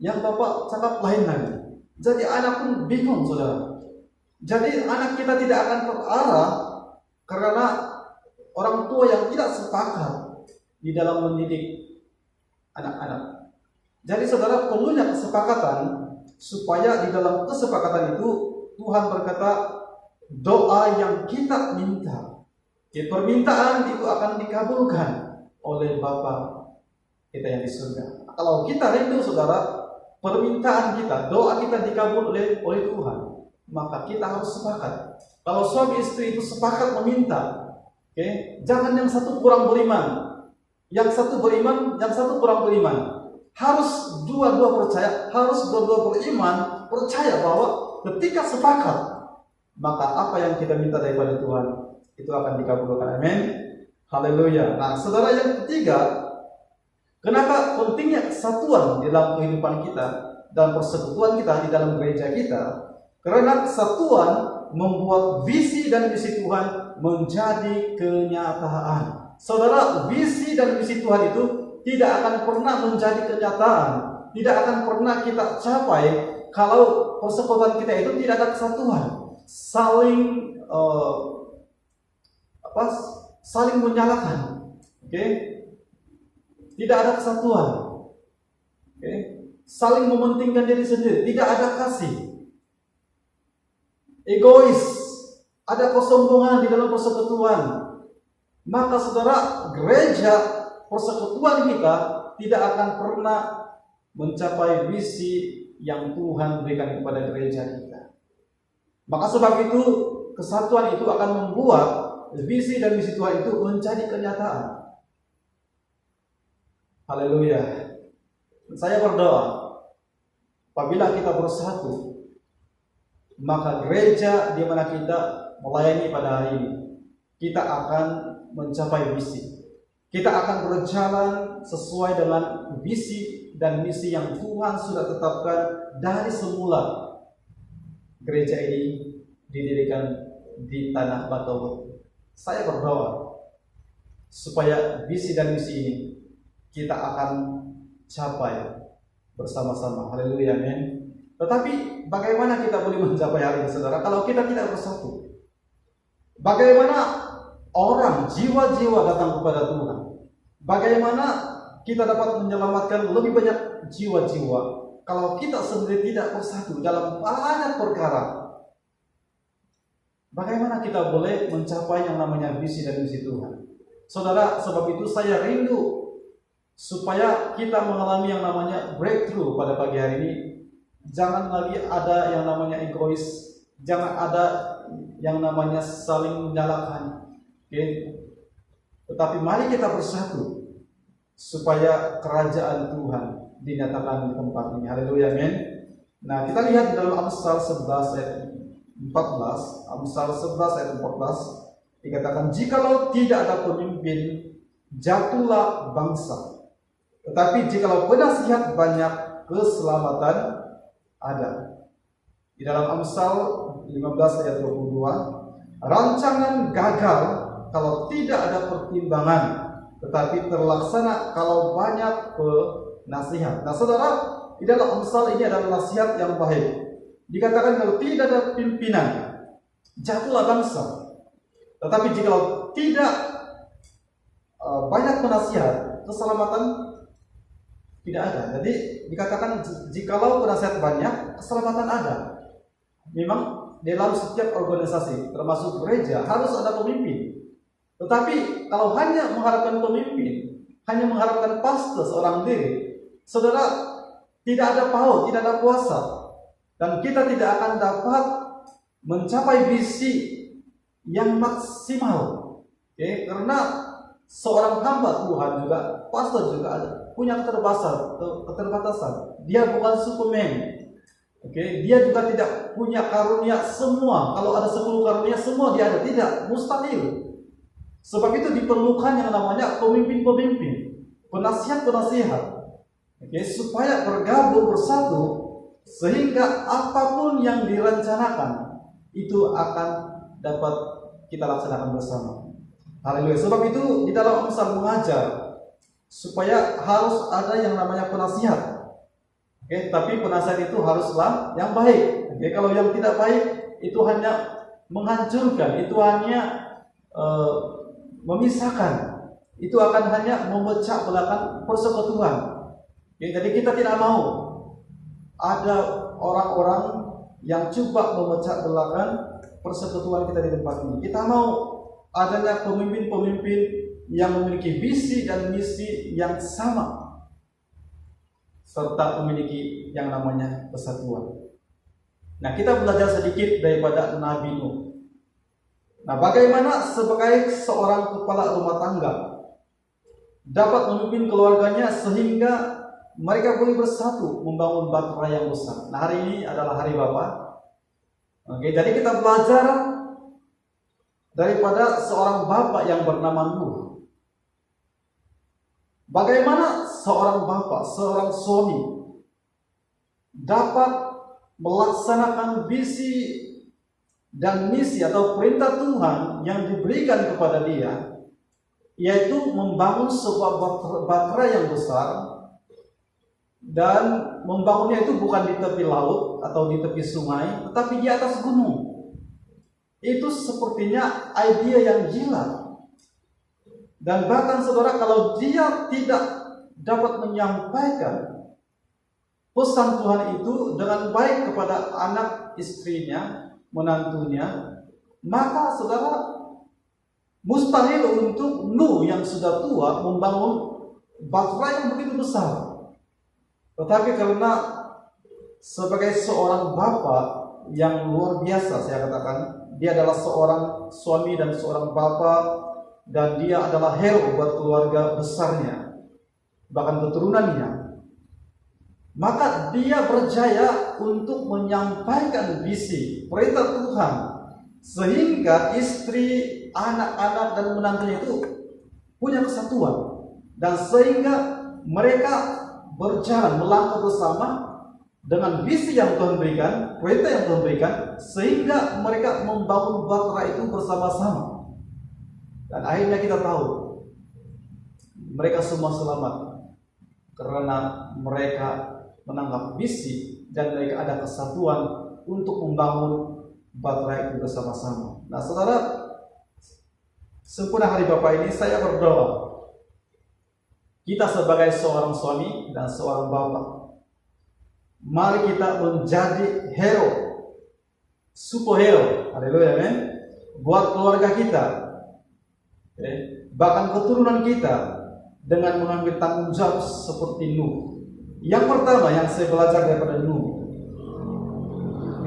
yang bapak cakap lain lagi. Jadi anak pun bingung, saudara. Jadi anak kita tidak akan terarah karena orang tua yang tidak sepakat di dalam mendidik anak-anak. Jadi saudara, perlunya kesepakatan, supaya di dalam kesepakatan itu Tuhan berkata, doa yang kita minta, permintaan itu akan dikabulkan oleh Bapa kita yang di surga. Kalau kita rindu, saudara, permintaan kita, doa kita dikabul oleh Tuhan, maka kita harus sepakat. Kalau suami istri itu sepakat meminta, jangan yang satu kurang beriman, yang satu beriman, yang satu kurang beriman. Harus dua-dua percaya, harus dua-dua beriman, percaya bahwa ketika sepakat, maka apa yang kita minta daripada Tuhan itu akan dikabulkan. Amin. Haleluya. Nah, saudara, yang ketiga, kenapa pentingnya kesatuan di dalam kehidupan kita dan persekutuan kita di dalam gereja kita? Karena kesatuan membuat visi dan misi Tuhan menjadi kenyataan. Saudara, visi dan misi Tuhan itu tidak akan pernah menjadi kenyataan, tidak akan pernah kita capai kalau persekutuan kita itu tidak ada kesatuan, saling menyalahkan, tidak ada kesatuan, saling mementingkan diri sendiri, tidak ada kasih, egois, ada kesombongan di dalam persekutuan. Maka saudara, gereja persekutuan kita tidak akan pernah mencapai visi yang Tuhan berikan kepada gereja kita. Maka sebab itu, kesatuan itu akan membuat visi dan misi Tuhan itu menjadi kenyataan. Haleluya. Saya berdoa, apabila kita bersatu, maka gereja di mana kita melayani pada hari ini, kita akan mencapai visi. Kita akan berjalan sesuai dengan visi dan misi yang Tuhan sudah tetapkan dari semula gereja ini didirikan di tanah Batu. Saya berdoa supaya visi dan misi ini kita akan capai bersama-sama. Haleluya, amin. Tetapi bagaimana kita boleh mencapai hal ini, saudara, kalau kita tidak bersatu? Bagaimana orang, jiwa-jiwa datang kepada Tuhan? Bagaimana kita dapat menyelamatkan lebih banyak jiwa-jiwa kalau kita sendiri tidak bersatu dalam banyak perkara? Bagaimana kita boleh mencapai yang namanya visi dan misi Tuhan? Saudara, sebab itu saya rindu supaya kita mengalami yang namanya breakthrough pada pagi hari ini. Jangan lagi ada yang namanya egois, jangan ada yang namanya saling menyalahkan. Tetapi mari kita bersatu supaya kerajaan Tuhan dinyatakan di tempat ini. Haleluya, amin. Nah, kita lihat di dalam Amsal 11 ayat 14, Amsal 11 ayat 14 dikatakan, jikalau tidak ada pemimpin, jatuhlah bangsa. Tetapi jikalau penasihat banyak, keselamatan ada. Di dalam Amsal 15 ayat 22, rancangan gagal kalau tidak ada pertimbangan, tetapi terlaksana kalau banyak penasihat. Nah, saudara, di dalam Amsal ini adalah nasihat yang baik. Dikatakan kalau tidak ada pimpinan, jatuhlah bangsa. Tetapi jikalau tidak banyak penasihat, keselamatan tidak ada. Jadi dikatakan jikalau penasihat banyak, keselamatan ada. Memang dalam setiap organisasi, termasuk gereja, harus ada pemimpin. Tetapi kalau hanya mengharapkan pemimpin, hanya mengharapkan pastor seorang diri, saudara, tidak ada PAUD, tidak ada puasa. Dan kita tidak akan dapat mencapai visi yang maksimal. Oke, karena seorang hamba Tuhan juga, pastor juga ada punya keterbatasan. Dia bukan Superman. Oke, dia juga tidak punya karunia semua. Kalau ada 10 karunia semua dia ada, tidak, mustahil. Sebab itu diperlukan yang namanya pemimpin-pemimpin, penasihat-penasihat. Oke, supaya bergabung bersatu sehingga apapun yang direncanakan itu akan dapat kita laksanakan bersama. Haleluya. Sebab itu di dalam Amsal mengajar supaya harus ada yang namanya penasihat. Oke, tapi penasihat itu haruslah yang baik. Oke, kalau yang tidak baik itu hanya menghancurkan, itu hanya memisahkan. Itu akan hanya memecah belahkan persekutuan. Oke, jadi kita tidak mau ada orang-orang yang coba memecah belahkan persekutuan kita di tempat ini. Kita mau adanya pemimpin-pemimpin yang memiliki visi dan misi yang sama, serta memiliki yang namanya persatuan. Nah, kita belajar sedikit daripada Nabi Nuh. Nah, bagaimana sebagai seorang kepala rumah tangga dapat memimpin keluarganya sehingga mereka boleh bersatu membangun bangsa yang besar. Nah, hari ini adalah hari Bapa. Oke, jadi kita belajar daripada seorang bapak yang bernama Nuh. Bagaimana seorang bapak, seorang suami dapat melaksanakan visi dan misi atau perintah Tuhan yang diberikan kepada dia, yaitu membangun sebuah batra yang besar, dan membangunnya itu bukan di tepi laut atau di tepi sungai, tetapi di atas gunung. Itu sepertinya ide yang gila. Dan bahkan saudara, kalau dia tidak dapat menyampaikan pesan Tuhan itu dengan baik kepada anak istrinya, menantunya, maka saudara, mustahil untuk Nuh yang sudah tua membangun batra yang begitu besar. Tetapi karena sebagai seorang bapak yang luar biasa, saya katakan, dia adalah seorang suami dan seorang bapak, dan dia adalah hero buat keluarga besarnya, bahkan keturunannya. Maka dia berjaya untuk menyampaikan visi perintah Tuhan, sehingga istri, anak-anak dan menantunya itu punya kesatuan, dan sehingga mereka berjalan melangkah bersama dengan visi yang Tuhan berikan, perintah yang Tuhan berikan, sehingga mereka membangun batra itu bersama-sama. Dan akhirnya kita tahu mereka semua selamat karena mereka menangkap visi dan mereka ada kesatuan untuk membangun batra itu bersama-sama. Nah, saudara, sempurna hari Bapa ini saya berdoa kita sebagai seorang suami dan seorang bapak, mari kita menjadi hero, superhero, haleluya, amin, buat keluarga kita, bahkan keturunan kita, dengan mengambil tanggung jawab seperti Nuh. Yang pertama yang saya belajar daripada Nuh,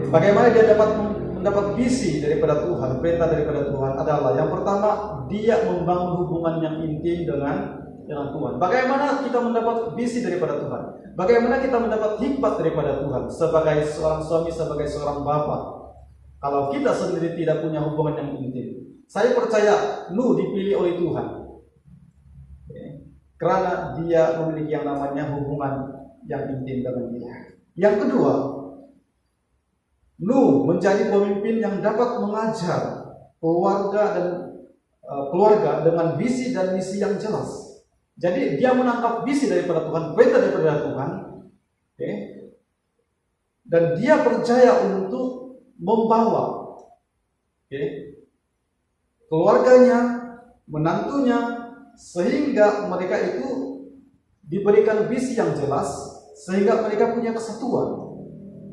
bagaimana dia dapat mendapat visi daripada Tuhan, perintah daripada Tuhan adalah yang pertama, dia membangun hubungan yang intim dengan Tuhan. Bagaimana kita mendapat visi daripada Tuhan? Bagaimana kita mendapat hikmat daripada Tuhan sebagai seorang suami, sebagai seorang bapak? Kalau kita sendiri tidak punya hubungan yang intim, saya percaya Nuh dipilih oleh Tuhan, karena dia memiliki yang namanya hubungan yang intim dengan dia. Yang kedua, Nuh menjadi pemimpin yang dapat mengajar keluarga dengan visi dan misi yang jelas. Jadi dia menangkap visi daripada Tuhan, perintah daripada Tuhan, dan dia percaya untuk membawa keluarganya, menantunya, sehingga mereka itu diberikan visi yang jelas, sehingga mereka punya kesatuan.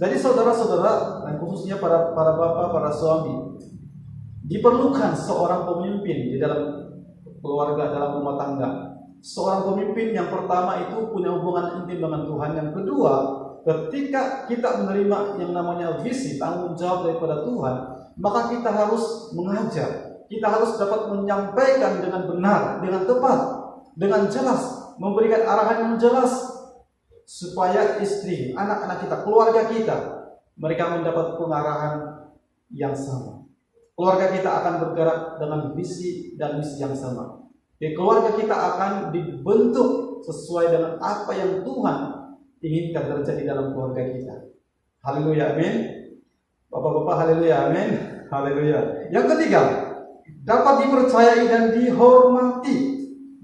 Jadi saudara-saudara, dan khususnya para bapak, para suami, diperlukan seorang pemimpin di dalam keluarga, dalam rumah tangga. Seorang pemimpin yang pertama itu punya hubungan intim dengan Tuhan. Yang kedua, ketika kita menerima yang namanya visi, tanggung jawab daripada Tuhan, maka kita harus mengajar, kita harus dapat menyampaikan dengan benar, dengan tepat, dengan jelas, memberikan arahan yang jelas, supaya istri, anak-anak kita, keluarga kita, mereka mendapat pengarahan yang sama. Keluarga kita akan bergerak dengan visi dan misi yang sama. Keluarga kita akan dibentuk sesuai dengan apa yang Tuhan inginkan terjadi dalam keluarga kita. Haleluya, amin. Bapak-bapak, haleluya, amin. Haleluya. Yang ketiga, dapat dipercayai dan dihormati.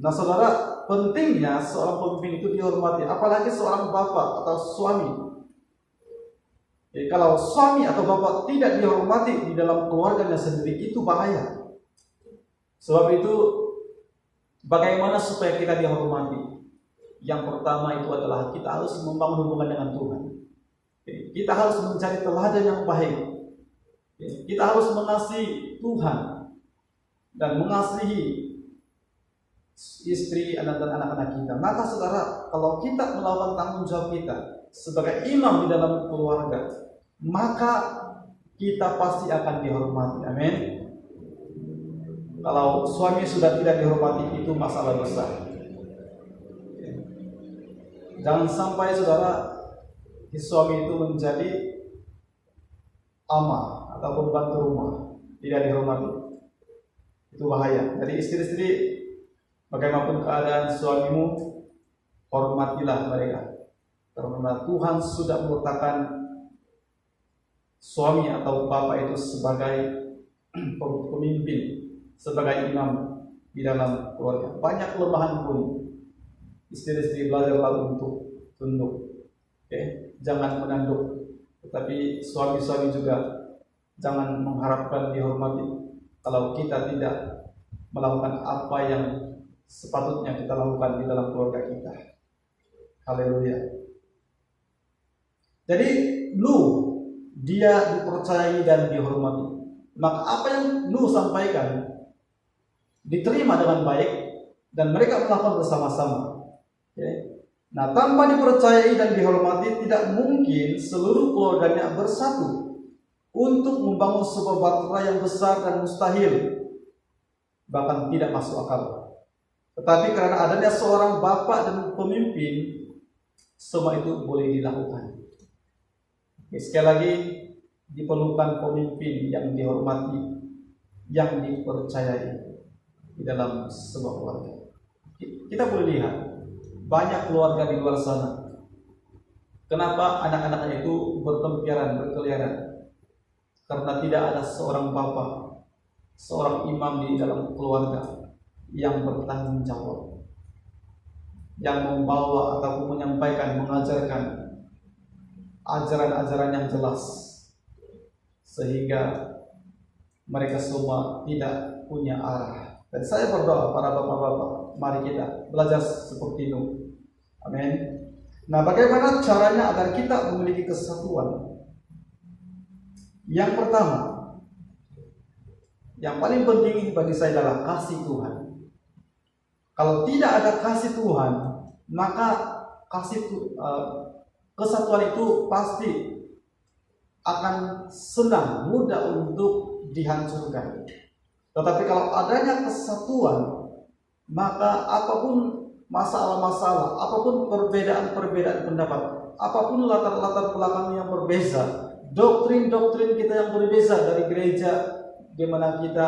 Nah, saudara, pentingnya seorang pemimpin itu dihormati, apalagi seorang bapak atau suami. Jadi, kalau suami atau bapak tidak dihormati di dalam keluarganya sendiri, itu bahaya. Sebab itu, bagaimana supaya kita dihormati? Yang pertama itu adalah kita harus membangun hubungan dengan Tuhan. Kita harus mencari teladan yang baik. Kita harus mengasihi Tuhan dan mengasihi istri, anak dan anak-anak kita. Maka saudara, kalau kita melakukan tanggung jawab kita sebagai imam di dalam keluarga, maka kita pasti akan dihormati. Amin. Kalau suami sudah tidak dihormati, itu masalah besar. Jangan sampai saudara, suami itu menjadi amah atau pembantu rumah, tidak dihormati. Itu bahaya. Jadi istri-istri, bagaimanapun keadaan suamimu, hormatilah mereka. Karena Tuhan sudah meletakkan suami atau bapak itu sebagai pemimpin, sebagai imam di dalam keluarga. Banyak kelemahan pun istri-istri belajarlah untuk tunduk, jangan menanduk. Tetapi suami-suami juga jangan mengharapkan dihormati kalau kita tidak melakukan apa yang sepatutnya kita lakukan di dalam keluarga kita. Haleluya. Jadi dia dipercayai dan dihormati, maka apa yang sampaikan diterima dengan baik dan mereka melakukan bersama-sama. Nah, tanpa dipercayai dan dihormati, tidak mungkin seluruh keluarganya bersatu untuk membangun sebuah bahtera yang besar dan mustahil, bahkan tidak masuk akal. Tetapi karena adanya seorang bapak dan pemimpin, semua itu boleh dilakukan. Sekali lagi, diperlukan pemimpin yang dihormati, yang dipercayai di dalam sebuah keluarga. Kita boleh lihat banyak keluarga di luar sana. Kenapa anak-anaknya itu berkeliaran? Karena tidak ada seorang bapak, seorang imam di dalam keluarga yang bertanggung jawab, yang membawa ataupun menyampaikan, mengajarkan ajaran-ajaran yang jelas, sehingga mereka semua tidak punya arah. Dan saya berdoa, para bapak-bapak, mari kita belajar seperti itu. Amin. Nah, bagaimana caranya agar kita memiliki kesatuan? Yang pertama, yang paling penting bagi saya adalah kasih Tuhan. Kalau tidak ada kasih Tuhan, maka kesatuan itu pasti akan senang, mudah untuk dihancurkan. Tetapi kalau adanya kesatuan, maka apapun masalah-masalah, apapun perbedaan-perbedaan pendapat, apapun latar-latar belakang yang berbeza, doktrin-doktrin kita yang berbeza dari gereja di mana kita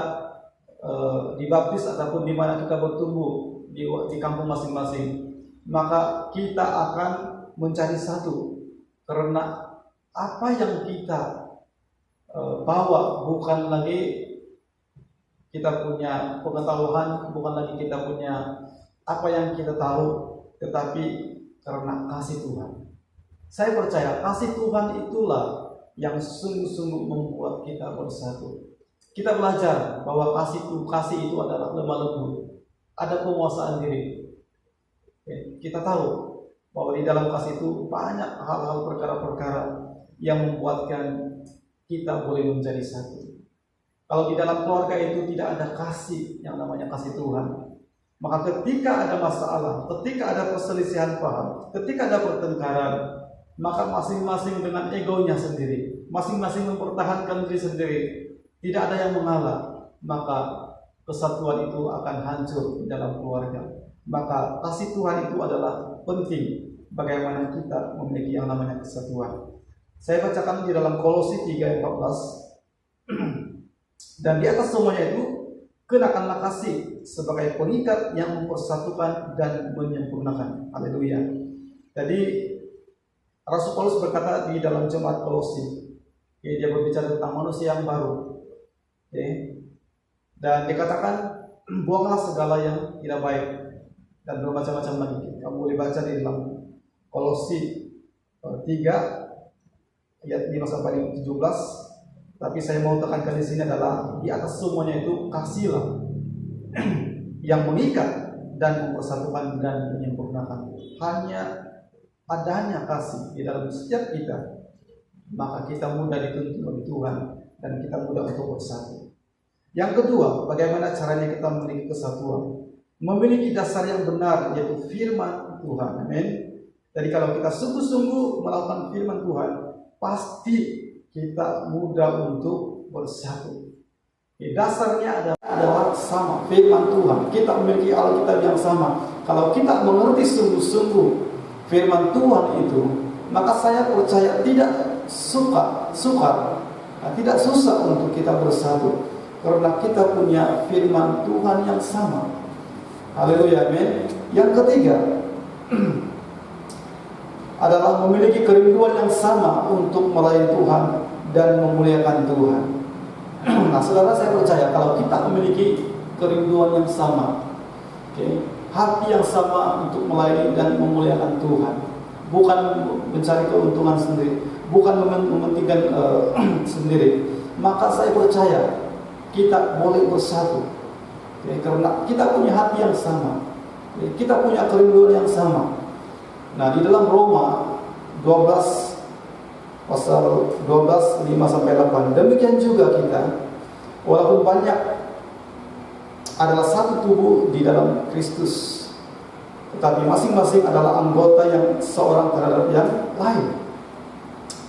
dibaptis ataupun di mana kita bertumbuh di kampung masing-masing, maka kita akan mencari satu. Karena apa yang kita bawa bukan lagi kita punya pengetahuan, bukan lagi kita punya apa yang kita tahu, tetapi karena kasih Tuhan. Saya percaya kasih Tuhan itulah yang sungguh-sungguh membuat kita bersatu. Kita belajar bahwa kasih itu adalah lemah lembut, ada penguasaan diri. Kita tahu bahwa di dalam kasih itu banyak hal-hal, perkara-perkara yang membuatkan kita boleh menjadi satu. Kalau di dalam keluarga itu tidak ada kasih yang namanya kasih Tuhan, maka ketika ada masalah, ketika ada perselisihan paham, ketika ada pertengkaran, maka masing-masing dengan egonya sendiri, masing-masing mempertahankan diri sendiri, tidak ada yang mengalah, maka kesatuan itu akan hancur di dalam keluarga. Maka kasih Tuhan itu adalah penting bagaimana kita memiliki yang namanya kesatuan. Saya bacakan di dalam Kolose 3:14. Dan di atas semuanya itu kenakanlah kasih sebagai pengikat yang mempersatukan dan menyempurnakan. Haleluya. Jadi Rasul Paulus berkata di dalam jemaat Kolose, dia berbicara tentang manusia yang baru. Dan dikatakan buanglah segala yang tidak baik dan bermacam-macam lagi. Kamu boleh baca di dalam Kolose 3 ayat 5-17. Tapi saya mau tekankan di sini adalah di atas semuanya itu kasihlah yang mengikat dan mempersatukan dan menyempurnakan. Hanya adanya kasih di dalam setiap kita, maka kita mudah dituntun oleh Tuhan dan kita mudah untuk bersatu. Yang kedua, bagaimana caranya kita memiliki kesatuan? Memiliki dasar yang benar, yaitu firman Tuhan. Amin. Jadi kalau kita sungguh-sungguh melakukan firman Tuhan, pasti kita mudah untuk bersatu. Dasarnya adalah sama, firman Tuhan. Kita memiliki Alkitab yang sama. Kalau kita mengerti sungguh-sungguh firman Tuhan itu, maka saya percaya tidak tidak susah untuk kita bersatu, karena kita punya firman Tuhan yang sama. Haleluya, amin. Yang ketiga adalah memiliki kerinduan yang sama untuk melayani Tuhan dan memuliakan Tuhan. Nah, saudara, saya percaya kalau kita memiliki kerinduan yang sama, hati yang sama untuk melayani dan memuliakan Tuhan, bukan mencari keuntungan sendiri, bukan mementingkan sendiri, maka saya percaya kita boleh bersatu, karena kita punya hati yang sama, kita punya kerinduan yang sama. Nah, di dalam Roma 12 pasal 12 5-8, demikian juga kita, walaupun banyak, adalah satu tubuh di dalam Kristus, tetapi masing-masing adalah anggota yang seorang terhadap yang lain.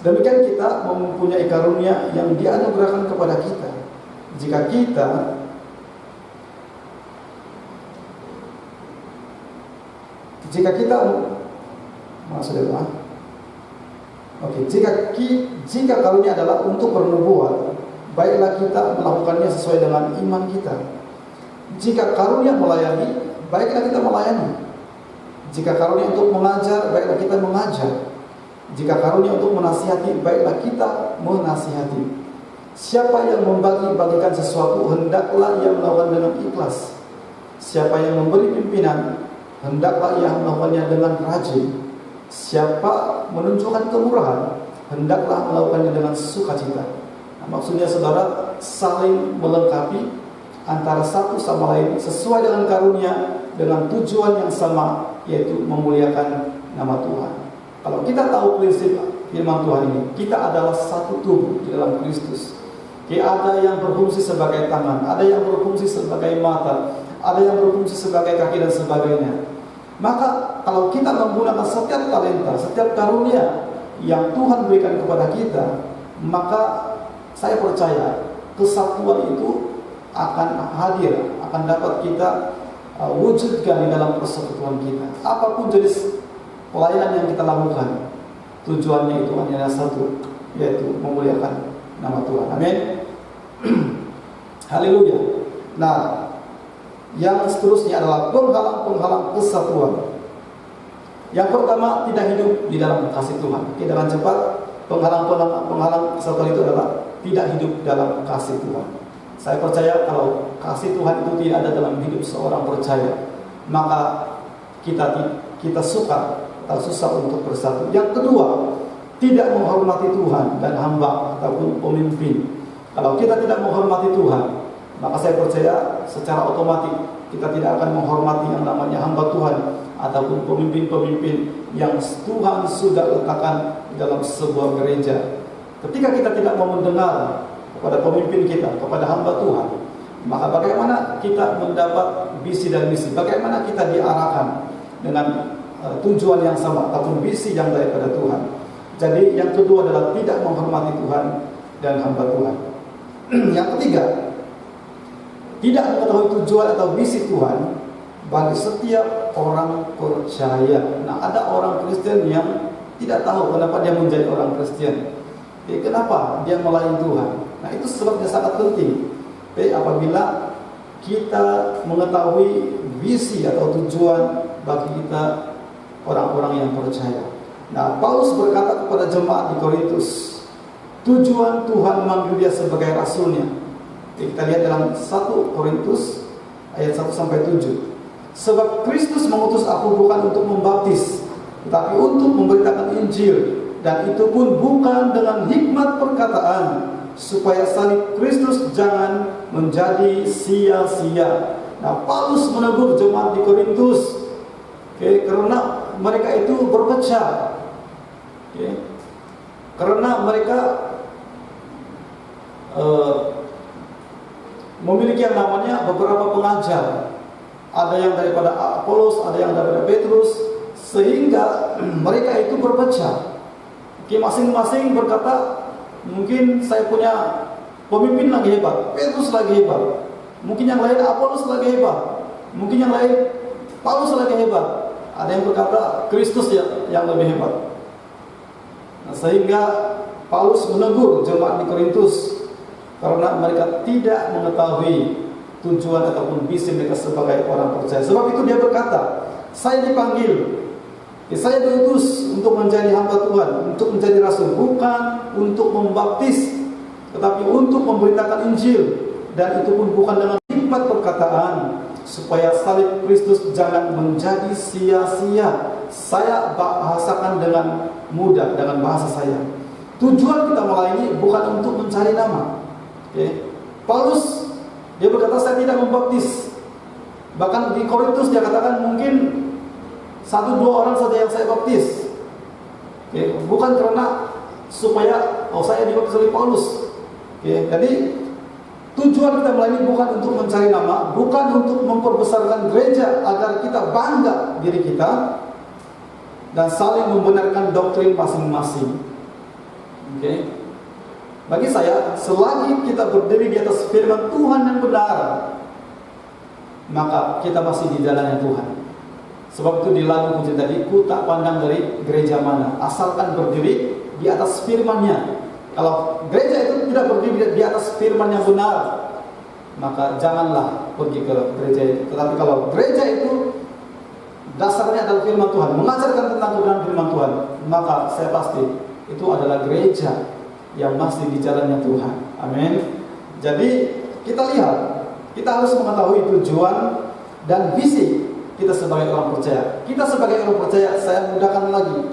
Demikian kita mempunyai karunia yang dianugerahkan kepada kita. Jika kita jika karunia adalah untuk bernubuat, baiklah kita melakukannya sesuai dengan iman kita. Jika karunia melayani, baiklah kita melayani. Jika karunia untuk mengajar, baiklah kita mengajar. Jika karunia untuk menasihati, baiklah kita menasihati. Siapa yang membagi-bagikan sesuatu, hendaklah ia melakukan dengan ikhlas. Siapa yang memberi pimpinan, hendaklah ia melakukannya dengan rajin. Siapa menunjukkan kemurahan, hendaklah melakukannya dengan sukacita. Nah, maksudnya saudara, saling melengkapi antara satu sama lain sesuai dengan karunia, dengan tujuan yang sama, yaitu memuliakan nama Tuhan. Kalau kita tahu prinsip firman Tuhan ini, kita adalah satu tubuh di dalam Kristus. Ada yang berfungsi sebagai tangan, ada yang berfungsi sebagai mata, ada yang berfungsi sebagai kaki dan sebagainya. Maka kalau kita menggunakan setiap talenta, setiap karunia yang Tuhan berikan kepada kita, maka saya percaya kesatuan itu akan hadir, akan dapat kita wujudkan di dalam persekutuan kita. Apapun jenis pelayanan yang kita lakukan, tujuannya itu hanya satu, yaitu memuliakan nama Tuhan. Amin. Haleluya. Nah, yang seterusnya adalah penghalang-penghalang kesatuan. Yang pertama, tidak hidup di dalam kasih Tuhan. Dengan cepat, penghalang kesatuan itu adalah tidak hidup dalam kasih Tuhan. Saya percaya kalau kasih Tuhan itu tidak ada dalam hidup seorang percaya, maka kita suka atau susah untuk bersatu. Yang kedua, tidak menghormati Tuhan dan hamba ataupun pemimpin. Kalau kita tidak menghormati Tuhan, maka saya percaya secara otomatis kita tidak akan menghormati yang namanya hamba Tuhan ataupun pemimpin-pemimpin yang Tuhan sudah letakkan di dalam sebuah gereja. Ketika kita tidak mau mendengar kepada pemimpin kita, kepada hamba Tuhan, maka bagaimana kita mendapat visi dan misi? Bagaimana kita diarahkan dengan tujuan yang sama ataupun visi yang daripada Tuhan? Jadi yang kedua adalah tidak menghormati Tuhan dan hamba Tuhan. Yang ketiga, tidak mengetahui tujuan atau visi Tuhan bagi setiap orang percaya. Nah, ada orang Kristen yang tidak tahu kenapa dia menjadi orang Kristen. Kenapa dia melayani Tuhan? Nah, itu sebabnya sangat penting. Apabila kita mengetahui visi atau tujuan bagi kita orang-orang yang percaya. Nah, Paulus berkata kepada jemaat di Korintus, tujuan Tuhan memanggil dia sebagai rasulnya. Kita lihat dalam 1 Korintus ayat 1-7. Sebab Kristus mengutus aku bukan untuk membaptis, tetapi untuk memberitakan Injil, dan itu pun bukan dengan hikmat perkataan, supaya salib Kristus jangan menjadi sia-sia. Nah, Paulus menegur jemaat di Korintus, karena mereka itu berpecah, karena mereka memiliki yang namanya beberapa pengajar. Ada yang daripada Apolos, ada yang daripada Petrus, sehingga mereka itu berpecah. Masing-masing berkata, mungkin saya punya pemimpin lagi hebat, Petrus lagi hebat, mungkin yang lain Apolos lagi hebat, mungkin yang lain Paulus lagi hebat. Ada yang berkata Kristus yang lebih hebat. Nah, sehingga Paulus menegur jemaat di Korintus karena mereka tidak mengetahui tujuan ataupun visi mereka sebagai orang percaya. Sebab itu dia berkata, saya dipanggil, saya diutus untuk menjadi hamba Tuhan, untuk menjadi rasul, bukan untuk membaptis, tetapi untuk memberitakan Injil, dan itu pun bukan dengan hikmat perkataan, supaya salib Kristus jangan menjadi sia-sia. Saya bahasakan dengan mudah, dengan bahasa saya. Tujuan kita melayani bukan untuk mencari nama. Paulus, dia berkata saya tidak membaptis. Bahkan di Korintus dia katakan mungkin 1-2 orang saja yang saya baptis. Bukan karena supaya saya dibaptis oleh Paulus. Jadi tujuan kita melayani bukan untuk mencari nama, bukan untuk memperbesarkan gereja agar kita bangga diri kita dan saling membenarkan doktrin masing-masing. Bagi saya, selagi kita berdiri di atas firman Tuhan yang benar, maka kita masih di jalannya Tuhan. Sebab itu di lagu pujian tadi, ku tak pandang dari gereja mana, asalkan berdiri di atas firman-Nya. Kalau gereja itu tidak berdiri di atas firman yang benar, maka janganlah pergi ke gereja itu. Tetapi kalau gereja itu dasarnya adalah firman Tuhan, mengajarkan tentang kebenaran firman Tuhan, maka saya pasti itu adalah gereja yang masih di jalannya Tuhan. Amin. Jadi kita lihat, kita harus mengetahui tujuan dan visi kita sebagai orang percaya. Kita sebagai orang percaya, saya mudahkan lagi,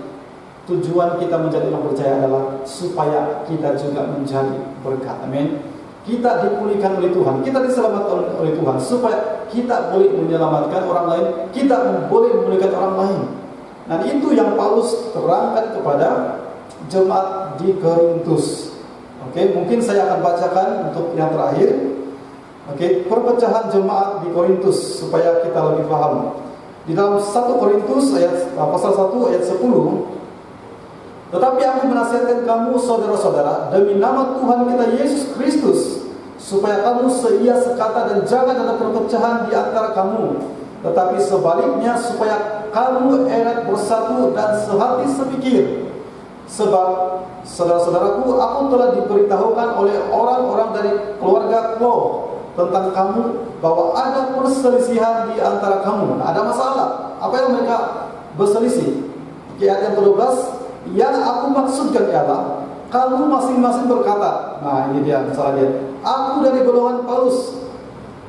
tujuan kita menjadi orang percaya adalah supaya kita juga menjadi berkat. Amin. Kita dipulihkan oleh Tuhan, kita diselamatkan oleh Tuhan, supaya kita boleh menyelamatkan orang lain, kita boleh memulihkan orang lain. Dan itu yang Paulus terangkan kepada jemaat di Korintus. Mungkin saya akan bacakan untuk yang terakhir. Perpecahan jemaat di Korintus supaya kita lebih paham. Di dalam 1 Korintus pasal 1 ayat 10. Tetapi aku menasihatkan kamu saudara-saudara demi nama Tuhan kita Yesus Kristus, supaya kamu seia sekata dan jangan ada perpecahan di antara kamu, tetapi sebaliknya supaya kamu erat bersatu dan sehati sepikir. Sebab saudara-saudaraku, aku telah diberitahukan oleh orang-orang dari keluarga Klo tentang kamu bahwa ada perselisihan di antara kamu. Ada masalah. Apa yang mereka berselisih? Ayat yang ke-12, yang aku maksudkan ialah kamu masing-masing berkata, nah ini dia masalah dia, aku dari golongan Paulus,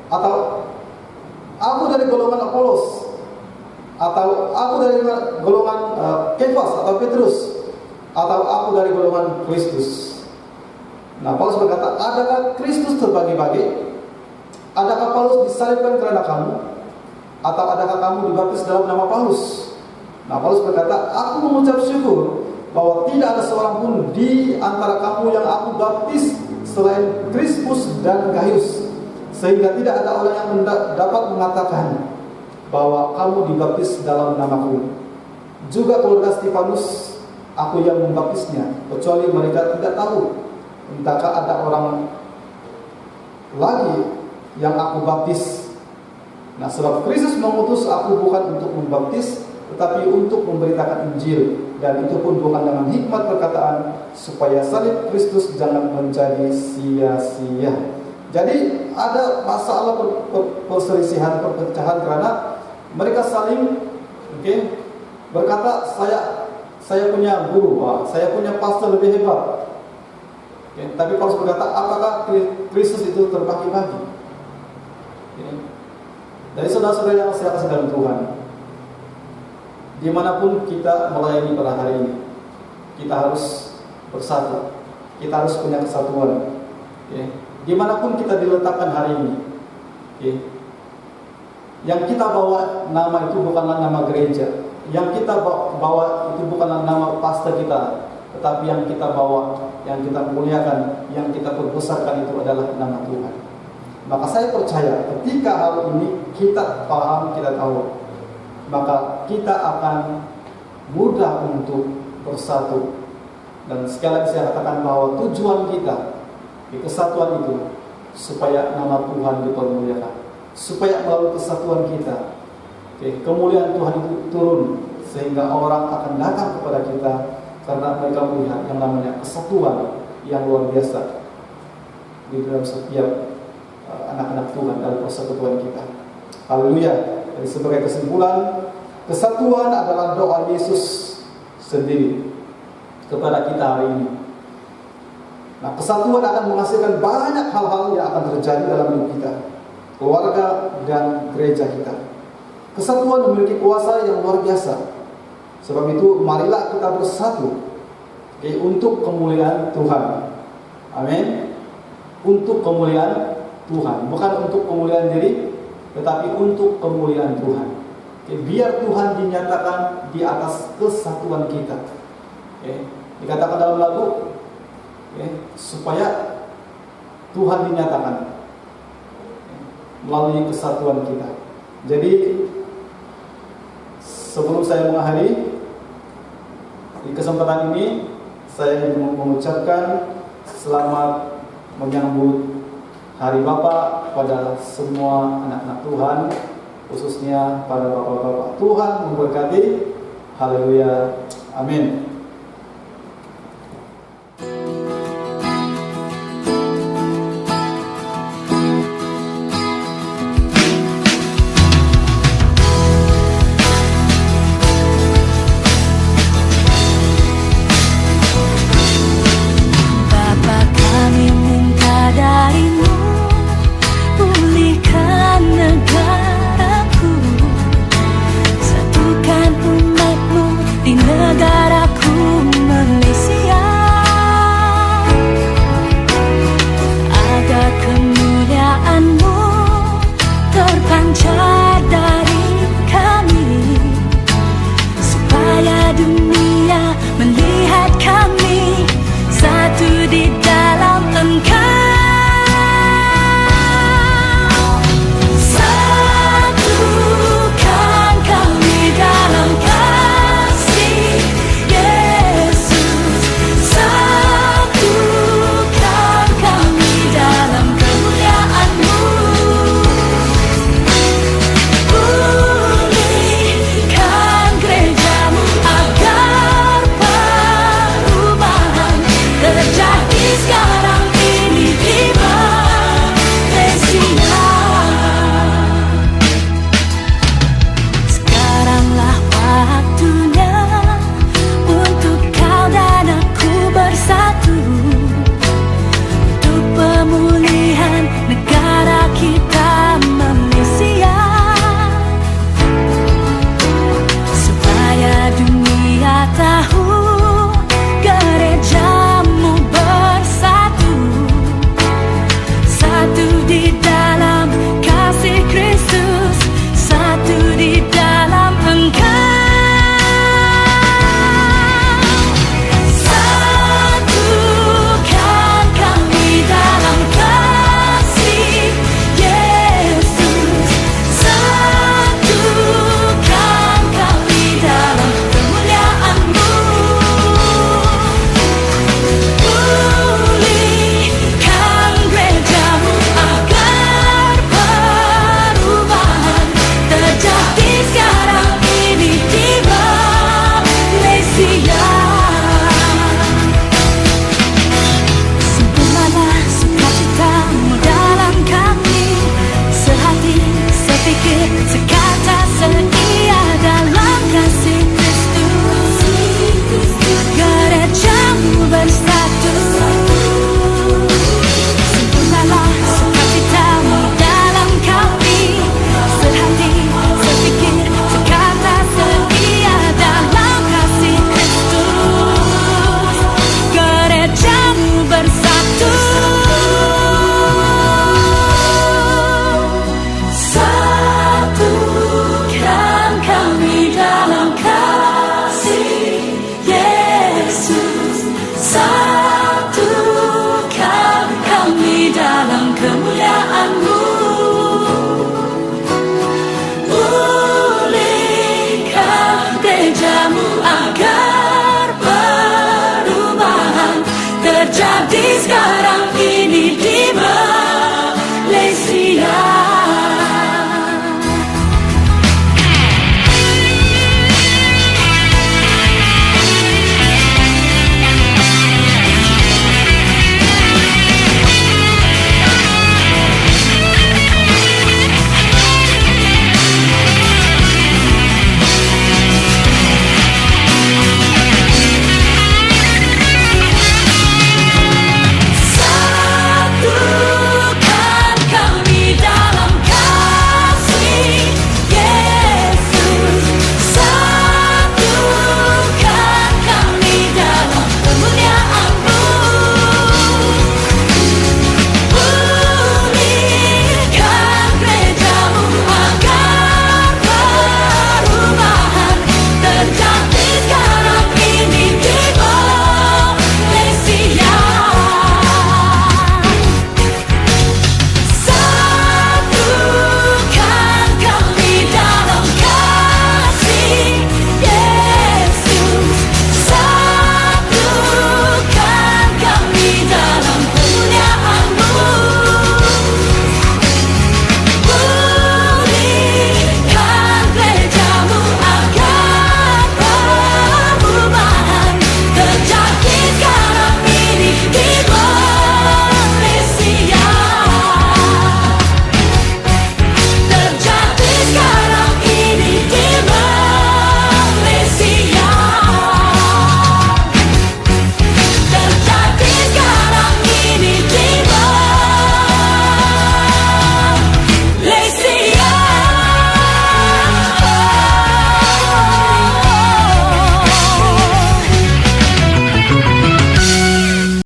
atau aku dari golongan Apolos, atau aku dari golongan Kefas atau Petrus, atau aku dari golongan Kristus. Nah, Paulus berkata, adakah Kristus terbagi-bagi? Adakah Paulus disalibkan karena kamu? Atau adakah kamu dibaptis dalam nama Paulus? Nah, Paulus berkata, aku mengucap syukur bahwa tidak ada seorang pun di antara kamu yang aku baptis selain Krispus dan Gaius, sehingga tidak ada orang yang dapat mengatakan bahwa kamu dibaptis dalam namaku. Juga keluarga Stefanus aku yang membaptisnya, kecuali mereka tidak tahu. Entahkah ada orang lagi yang aku baptis. Nah, sebab Kristus mengutus aku bukan untuk membaptis, tetapi untuk memberitakan Injil, dan itu pun bukan dengan hikmat perkataan, supaya salib Kristus jangan menjadi sia-sia. Jadi ada masalah perselisihan, perpecahan karena mereka saling berkata, saya punya guru, saya punya pastor lebih hebat. Tapi Paulus berkata, apakah Kristus itu terbagi-bagi? Dari saudara-saudara yang saya kasih dalam Tuhan, dimanapun kita melayani pada hari ini, kita harus bersatu, kita harus punya kesatuan. Dimanapun kita diletakkan hari ini, yang kita bawa nama itu bukanlah nama gereja, yang kita bawa itu bukanlah nama pastor kita, tetapi yang kita bawa, yang kita muliakan, yang kita perbesarkan itu adalah nama Tuhan. Maka saya percaya ketika hal ini kita paham, kita tahu, maka kita akan mudah untuk bersatu. Dan sekali lagi saya katakan bahwa tujuan kita di kesatuan itu supaya nama Tuhan dipermuliakan, supaya melalui kesatuan kita kemuliaan Tuhan itu turun, sehingga orang akan datang kepada kita karena mereka melihat yang namanya kesatuan yang luar biasa di dalam setiap anak-anak Tuhan dalam persekutuan kita. Haleluya. Jadi sebagai kesimpulan, kesatuan adalah doa Yesus sendiri kepada kita hari ini. Nah, kesatuan akan menghasilkan banyak hal-hal yang akan terjadi dalam hidup kita, keluarga dan gereja kita. Kesatuan memiliki kuasa yang luar biasa. Sebab itu marilah kita bersatu untuk kemuliaan Tuhan. Amin. Untuk kemuliaan Tuhan, bukan untuk kemuliaan diri, tetapi untuk kemuliaan Tuhan. Biar Tuhan dinyatakan di atas kesatuan kita. Dikatakan dalam lagu, supaya Tuhan dinyatakan melalui kesatuan kita. Jadi sebelum saya mengakhiri di kesempatan ini, saya ingin mengucapkan selamat menyambut Hari Bapa pada semua anak-anak Tuhan, khususnya pada bapak-bapak. Tuhan memberkati. Haleluya. Amin. Negaraku cintamu akan